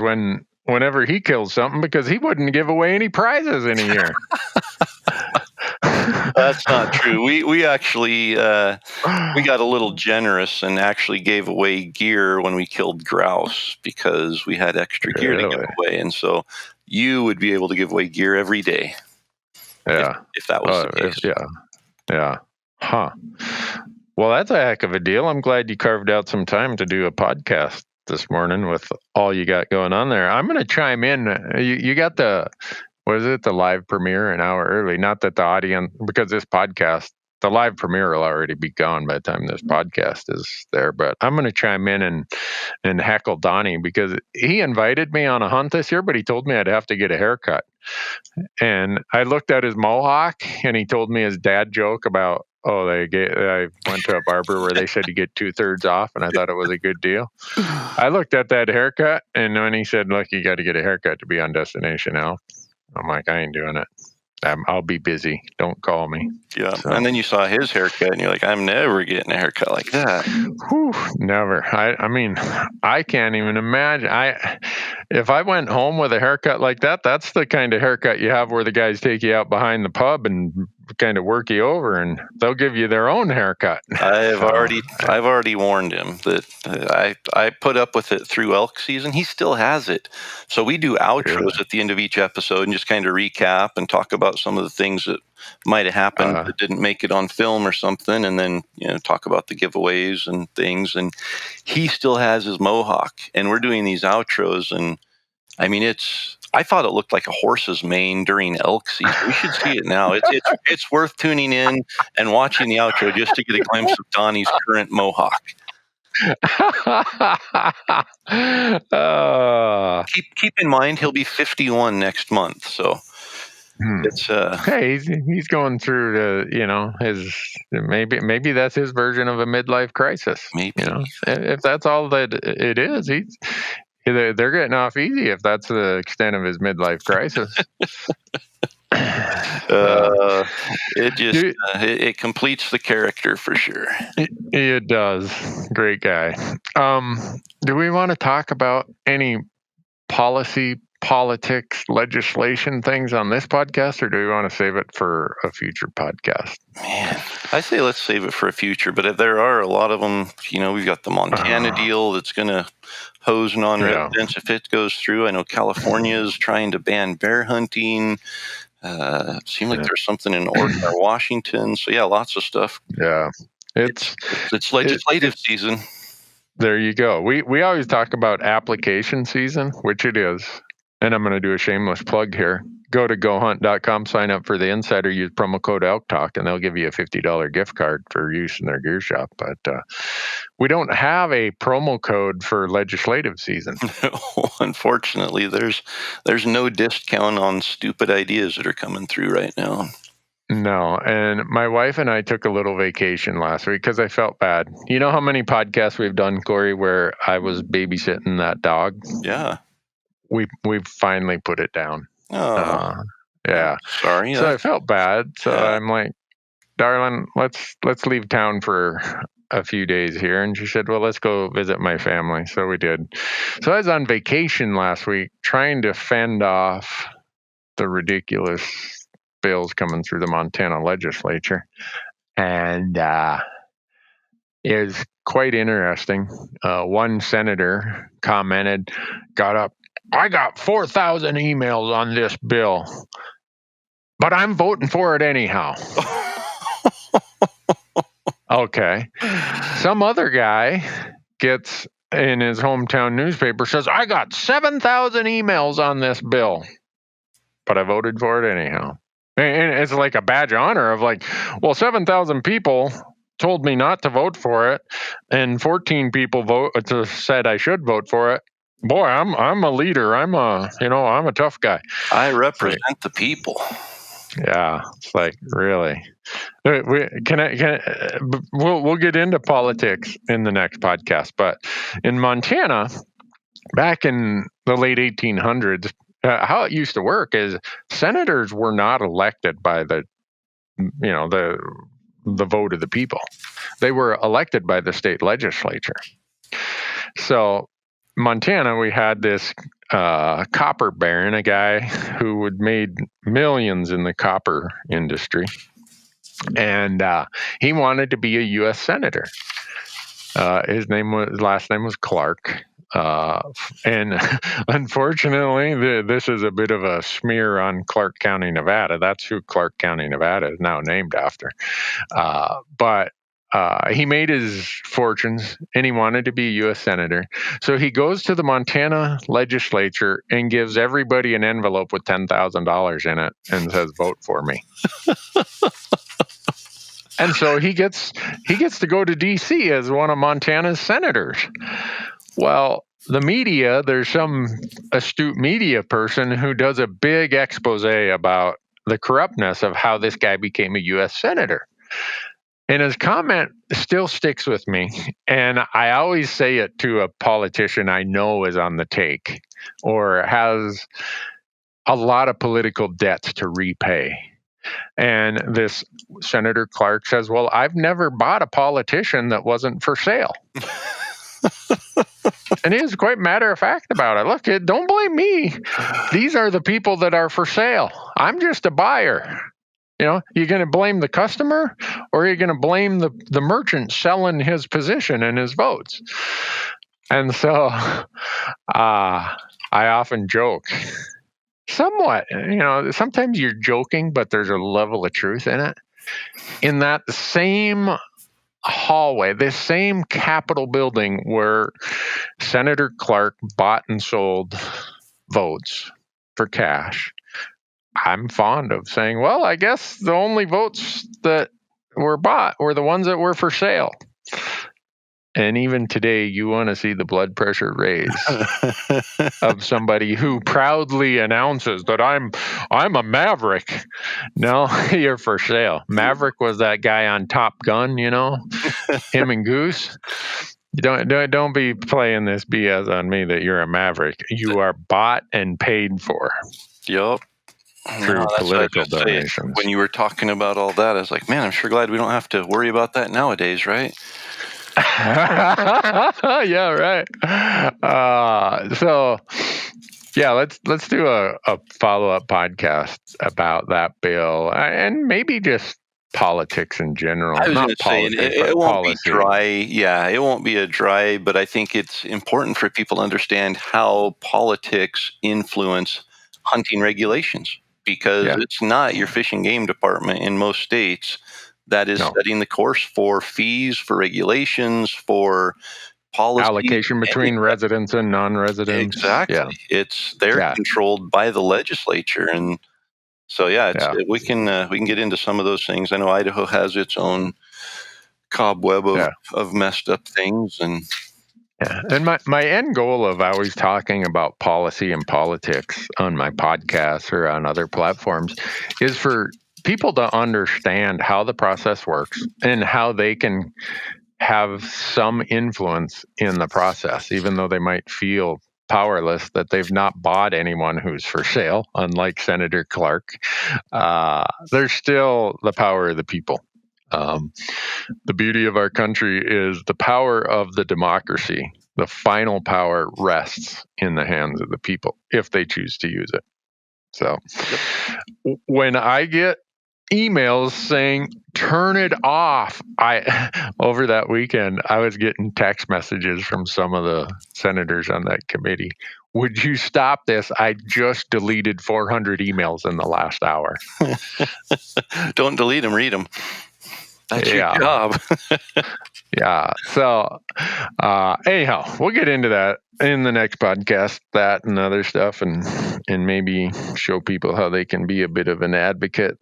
Speaker 4: whenever he kills something, because he wouldn't give away any prizes in a year.
Speaker 3: That's not true. We actually we got a little generous and actually gave away gear when we killed grouse, because we had extra gear to give away, and so you would be able to give away gear every day. If that was the case.
Speaker 4: Yeah. Huh. Well, that's a heck of a deal. I'm glad you carved out some time to do a podcast this morning with all you got going on there. I'm going to chime in. You got the live premiere an hour early. Not that the audience, because this podcast, the live premiere will already be gone by the time this podcast is there. But I'm going to chime in and heckle Donnie, because he invited me on a hunt this year, but he told me I'd have to get a haircut. And I looked at his mohawk, and he told me his dad joke about I went to a barber where they said you get 2/3 off, and I thought it was a good deal. I looked at that haircut, and when he said, look, you got to get a haircut to be on Destination Elk, I'm like, I ain't doing it. I'll be busy. Don't call me.
Speaker 3: Yeah.
Speaker 4: So.
Speaker 3: And then you saw his haircut and you're like, I'm never getting a haircut like that.
Speaker 4: Whew, never. I mean, I can't even imagine. If I went home with a haircut like that, that's the kind of haircut you have where the guys take you out behind the pub and kind of work you over, and they'll give you their own haircut.
Speaker 3: I've already warned him that I put up with it through elk season. He still has it. So we do outros at the end of each episode and just kind of recap and talk about some of the things that might have happened that didn't make it on film or something, and then talk about the giveaways and things. And he still has his mohawk, and we're doing these outros, and I mean, I thought it looked like a horse's mane during elk season. We should see it now. It's worth tuning in and watching the outro just to get a glimpse of Donnie's current mohawk. Keep in mind he'll be 51 next month, so it's
Speaker 4: hey, he's going through his maybe that's his version of a midlife crisis.
Speaker 3: Maybe
Speaker 4: if that's all that it is, they're getting off easy if that's the extent of his midlife crisis.
Speaker 3: It completes the character for sure.
Speaker 4: It does. Great guy. Do we want to talk about any politics, legislation things on this podcast, or do we want to save it for a future podcast?
Speaker 3: Man, I say let's save it for a future, but there are a lot of them. We've got the Montana deal that's going to hose non-residents if it goes through. I know California is trying to ban bear hunting. It seemed like there's something in Oregon or Washington. So yeah, lots of stuff.
Speaker 4: Yeah, it's
Speaker 3: legislative season.
Speaker 4: There you go. We always talk about application season, which it is. And I'm going to do a shameless plug here. Go to gohunt.com, sign up for the Insider, use promo code Elk Talk, and they'll give you a $50 gift card for use in their gear shop. But we don't have a promo code for legislative season.
Speaker 3: Unfortunately, there's no discount on stupid ideas that are coming through right now.
Speaker 4: No, and my wife and I took a little vacation last week because I felt bad. You know how many podcasts we've done, Corey, where I was babysitting that dog?
Speaker 3: Yeah.
Speaker 4: We've finally put it down.
Speaker 3: Oh,
Speaker 4: yeah.
Speaker 3: Sorry.
Speaker 4: So I felt bad. So I'm like, darling, let's leave town for a few days here. And she said, well, let's go visit my family. So we did. So I was on vacation last week trying to fend off the ridiculous bills coming through the Montana legislature. And it was quite interesting. One senator got up, I got 4,000 emails on this bill, but I'm voting for it anyhow. Okay. Some other guy gets in his hometown newspaper, says, I got 7,000 emails on this bill, but I voted for it anyhow. And it's like a badge of honor of like, well, 7,000 people told me not to vote for it, and 14 people said I should vote for it. Boy, I'm a leader. I'm a tough guy.
Speaker 3: I represent the people.
Speaker 4: Yeah, it's like really. We'll get into politics in the next podcast, but in Montana, back in the late 1800s, how it used to work is senators were not elected by the vote of the people. They were elected by the state legislature. So Montana, we had this copper baron, a guy who had made millions in the copper industry, and he wanted to be a U.S. senator. His last name was Clark, and unfortunately, this is a bit of a smear on Clark County, Nevada. That's who Clark County, Nevada is now named after. But he made his fortunes, and he wanted to be a U.S. senator. So he goes to the Montana legislature and gives everybody an envelope with $10,000 in it and says, vote for me. And so he gets to go to D.C. as one of Montana's senators. Well, the media, there's some astute media person who does a big expose about the corruptness of how this guy became a U.S. senator. And his comment still sticks with me. And I always say it to a politician I know is on the take or has a lot of political debts to repay. And this Senator Clark says, well, I've never bought a politician that wasn't for sale. And he was quite matter of fact about it. Look, don't blame me. These are the people that are for sale. I'm just a buyer. You know, you're going to blame the customer or you're going to blame the merchant selling his position and his votes. And so I often joke, somewhat, you know, sometimes you're joking, but there's a level of truth in it. In that same hallway, this same Capitol building where Senator Clark bought and sold votes for cash, I'm fond of saying, well, I guess the only votes that were bought were the ones that were for sale. And even today, you want to see the blood pressure raise of somebody who proudly announces that I'm a Maverick. No, you're for sale. Maverick was that guy on Top Gun, you know, him and Goose. Don't be playing this BS on me that you're a Maverick. You are bought and paid for.
Speaker 3: Yep.
Speaker 4: Through political donations.
Speaker 3: When you were talking about all that, I was like, man, I'm sure glad we don't have to worry about that nowadays, right?
Speaker 4: Yeah, right. So, yeah, let's do a follow-up podcast about that bill and maybe just politics in general.
Speaker 3: I was
Speaker 4: Not
Speaker 3: going to say,
Speaker 4: politics,
Speaker 3: it
Speaker 4: but
Speaker 3: won't
Speaker 4: policy.
Speaker 3: be dry. Yeah, it won't be a dry, but I think it's important for people to understand how politics influence hunting regulations, because it's not your fish and game department in most states that is setting the course for fees, for regulations, for policy.
Speaker 4: Allocation between residents and non-residents.
Speaker 3: Exactly.
Speaker 4: Yeah.
Speaker 3: They're controlled by the legislature. And so, we can get into some of those things. I know Idaho has its own cobweb of messed up things. And
Speaker 4: my end goal of always talking about policy and politics on my podcast or on other platforms is for people to understand how the process works and how they can have some influence in the process, even though they might feel powerless, that they've not bought anyone who's for sale, unlike Senator Clark. There's still the power of the people. The beauty of our country is the power of the democracy. The final power rests in the hands of the people if they choose to use it. So when I get emails saying turn it off, over that weekend I was getting text messages from some of the senators on that committee. Would you stop this? I just deleted 400 emails in the last hour.
Speaker 3: Don't delete them, read them. That's your job.
Speaker 4: Yeah. So anyhow, we'll get into that in the next podcast, that and other stuff, and maybe show people how they can be a bit of an advocate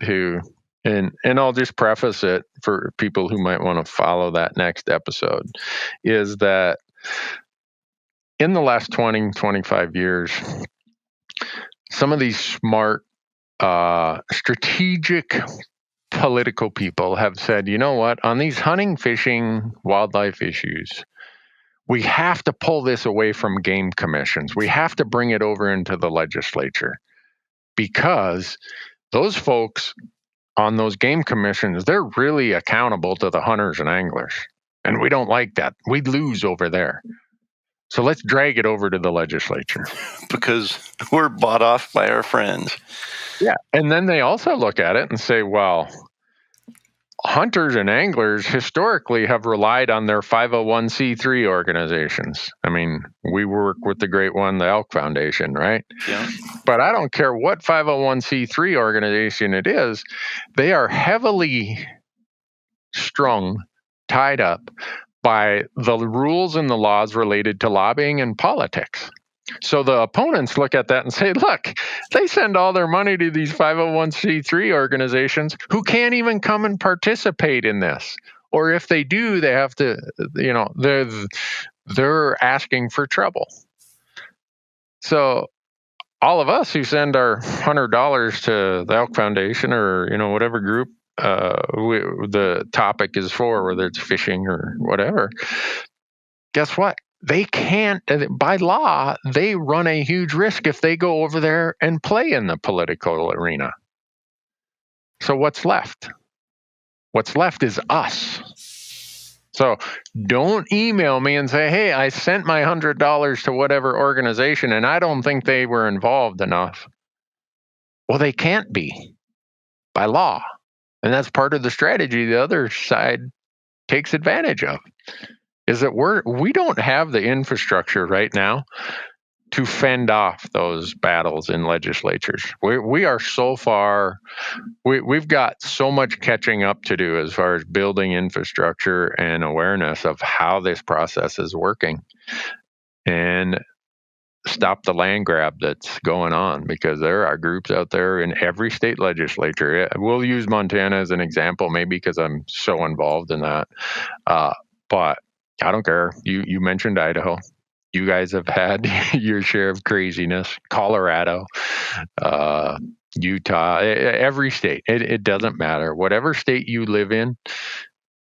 Speaker 4: and I'll just preface it for people who might want to follow that next episode, is that in the last 20, 25 years, some of these smart, strategic political people have said, you know what, on these hunting, fishing, wildlife issues, we have to pull this away from game commissions. We have to bring it over into the legislature, because those folks on those game commissions, they're really accountable to the hunters and anglers. And we don't like that. We'd lose over there. So let's drag it over to the legislature.
Speaker 3: Because we're bought off by our friends.
Speaker 4: Yeah. And then they also look at it and say, well, hunters and anglers historically have relied on their 501c3 organizations. I mean, we work with the great one, the Elk Foundation, right?
Speaker 3: Yeah.
Speaker 4: But I don't care what 501c3 organization it is, they are heavily tied up by the rules and the laws related to lobbying and politics. So the opponents look at that and say, look, they send all their money to these 501c3 organizations who can't even come and participate in this. Or if they do, they have to, they're asking for trouble. So all of us who send our $100 to the Elk Foundation or, whatever group, the topic is for, whether it's fishing or whatever, guess what? They can't, by law, they run a huge risk if they go over there and play in the political arena. So what's left? What's left is us. So don't email me and say, hey, I sent my $100 to whatever organization and I don't think they were involved enough. Well, they can't be by law. And that's part of the strategy the other side takes advantage of, is that we don't have the infrastructure right now to fend off those battles in legislatures. We are so far, we've got so much catching up to do as far as building infrastructure and awareness of how this process is working, and stop the land grab that's going on, because there are groups out there in every state legislature. We'll use Montana as an example, maybe because I'm so involved in that. But I don't care. You mentioned Idaho. You guys have had your share of craziness. Colorado, Utah, every state. It doesn't matter. Whatever state you live in,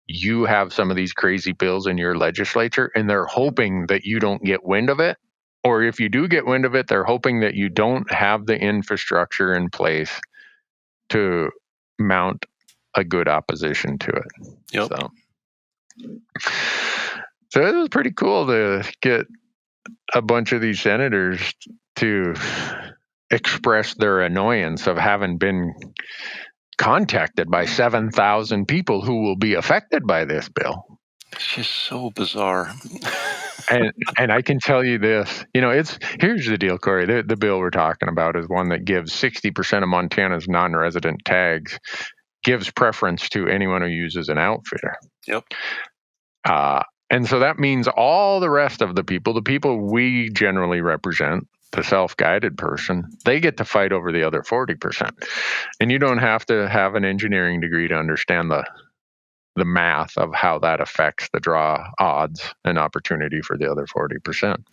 Speaker 4: you have some of these crazy bills in your legislature, and they're hoping that you don't get wind of it. Or if you do get wind of it, they're hoping that you don't have the infrastructure in place to mount a good opposition to it.
Speaker 3: Yep.
Speaker 4: So it was pretty cool to get a bunch of these senators to express their annoyance of having been contacted by 7,000 people who will be affected by this bill.
Speaker 3: It's just so bizarre.
Speaker 4: and I can tell you this, here's the deal, Corey. The bill we're talking about is one that gives 60% of Montana's non-resident tags, gives preference to anyone who uses an outfitter.
Speaker 3: Yep.
Speaker 4: And so that means all the rest of the people we generally represent, the self-guided person, they get to fight over the other 40%. And you don't have to have an engineering degree to understand the math of how that affects the draw odds and opportunity for the other 40%.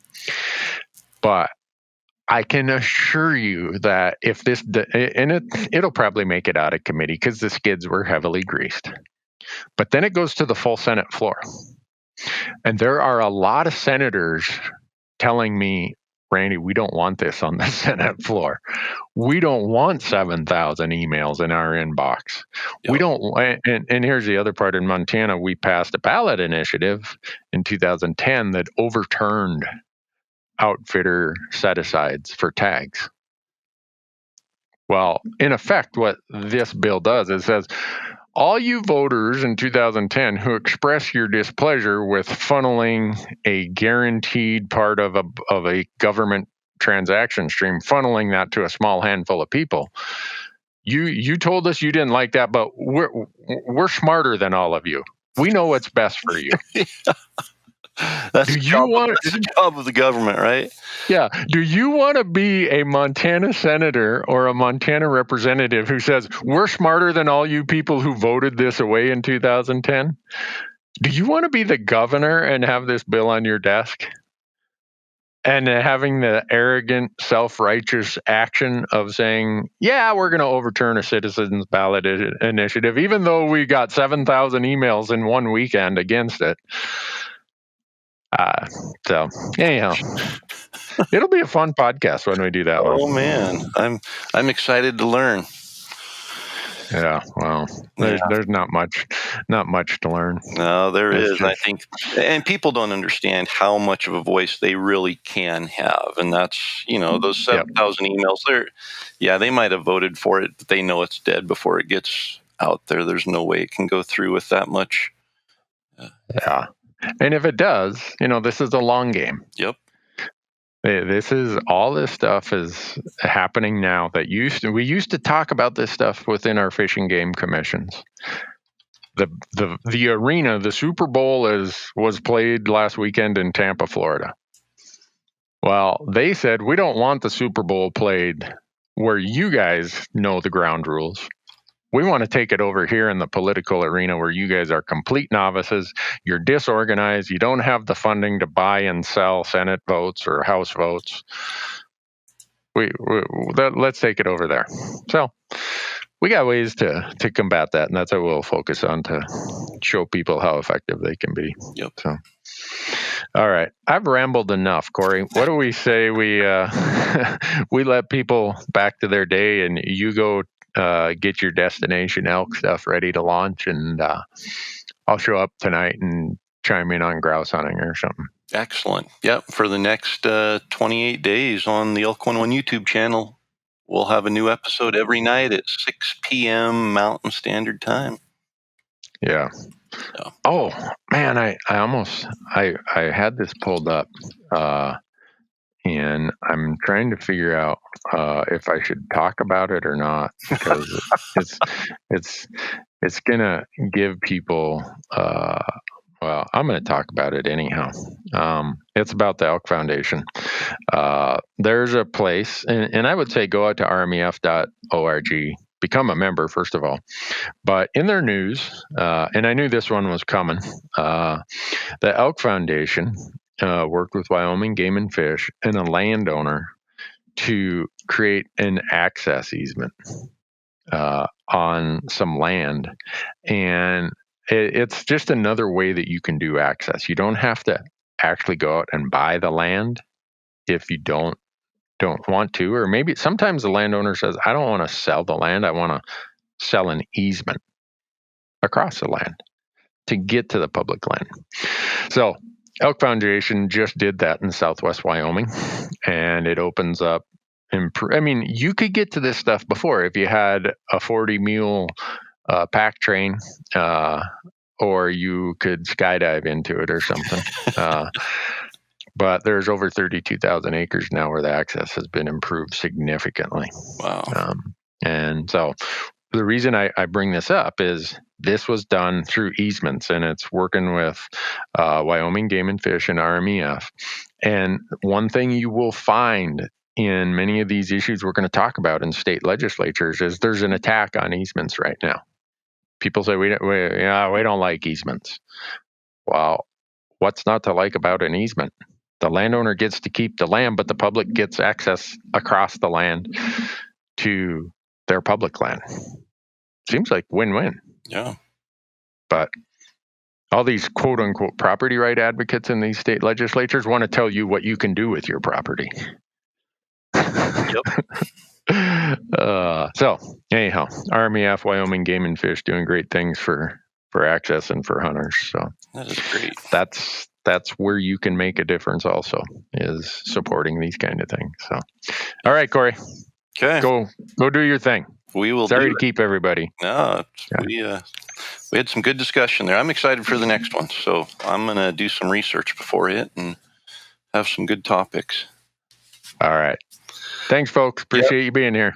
Speaker 4: But I can assure you that if this, and it'll probably make it out of committee because the skids were heavily greased. But then it goes to the full Senate floor. And there are a lot of senators telling me, Randy, we don't want this on the Senate floor. We don't want 7,000 emails in our inbox. Yep. We don't. And here's the other part. In Montana, we passed a ballot initiative in 2010 that overturned outfitter set-asides for tags. Well, in effect, what this bill does is says, all you voters in 2010 who express your displeasure with funneling a guaranteed part of a government transaction stream, funneling that to a small handful of people, you told us you didn't like that, but we're smarter than all of you. We know what's best for you.
Speaker 3: That's the job of the government, right?
Speaker 4: Yeah. Do you want to be a Montana senator or a Montana representative who says, we're smarter than all you people who voted this away in 2010? Do you want to be the governor and have this bill on your desk? And having the arrogant, self-righteous action of saying, yeah, we're going to overturn a citizens ballot initiative, even though we got 7,000 emails in one weekend against it. So anyhow, it'll be a fun podcast when we do that one.
Speaker 3: Oh man, I'm excited to learn.
Speaker 4: Yeah, well, there's not much to learn.
Speaker 3: No, there is. I think, and people don't understand how much of a voice they really can have, and that's those 7,000 emails. They might have voted for it, but they know it's dead before it gets out there. There's no way it can go through with that much.
Speaker 4: Yeah. And if it does, this is a long game.
Speaker 3: Yep.
Speaker 4: All this stuff is happening now that we used to talk about this stuff within our fish and game commissions. The arena, the Super Bowl was played last weekend in Tampa, Florida. Well, they said, we don't want the Super Bowl played where you guys know the ground rules. We want to take it over here in the political arena where you guys are complete novices. You're disorganized. You don't have the funding to buy and sell Senate votes or House votes. Let's take it over there. So we got ways to combat that, and that's what we'll focus on to show people how effective they can be.
Speaker 3: Yep.
Speaker 4: So, all right, I've rambled enough, Corey. What do we say we we let people back to their day, and you go get your destination elk stuff ready to launch, and I'll show up tonight and chime in on grouse hunting or something.
Speaker 3: Excellent. Yep. For the next 28 days on the Elk 11 YouTube channel, we'll have a new episode every night at 6 p.m. Mountain Standard Time.
Speaker 4: Yeah.
Speaker 3: Yeah.
Speaker 4: Oh man, I had this pulled up, and I'm trying to figure out if I should talk about it or not, because it's gonna give people. Well, I'm going to talk about it anyhow. It's about the Elk Foundation. There's a place, and I would say go out to rmef.org, become a member, first of all. But in their news, and I knew this one was coming, the Elk Foundation worked with Wyoming Game and Fish and a landowner to create an access easement on some land. And it's just another way that you can do access. You don't have to actually go out and buy the land if you don't want to, or maybe sometimes the landowner says, I don't want to sell the land. I want to sell an easement across the land to get to the public land. So Elk Foundation just did that in Southwest Wyoming, and it opens up. I mean, you could get to this stuff before if you had a 40 mule pack train, or you could skydive into it or something. But there's over 32,000 acres now where the access has been improved significantly.
Speaker 3: Wow.
Speaker 4: And so the reason I bring this up is this was done through Easements, and it's working with Wyoming Game and Fish and RMEF. And one thing you will find in many of these issues we're going to talk about in state legislatures is there's an attack on easements right now. People say we don't like easements. Well, what's not to like about an easement? The landowner gets to keep the land, but the public gets access across the land to their public land. Seems like win-win.
Speaker 3: Yeah.
Speaker 4: But all these quote unquote property right advocates in these state legislatures want to tell you what you can do with your property.
Speaker 3: Yep.
Speaker 4: So anyhow, RMEF, Wyoming Game and Fish doing great things for access and for hunters. So
Speaker 3: that is great.
Speaker 4: That's where you can make a difference also, is supporting these kind of things. So, all right, Corey.
Speaker 3: Okay.
Speaker 4: Go do your thing.
Speaker 3: We will.
Speaker 4: Sorry to keep everybody.
Speaker 3: No, yeah. We had some good discussion there. I'm excited for the next one. So I'm going to do some research before it and have some good topics.
Speaker 4: All right. Thanks, folks. Appreciate you being here.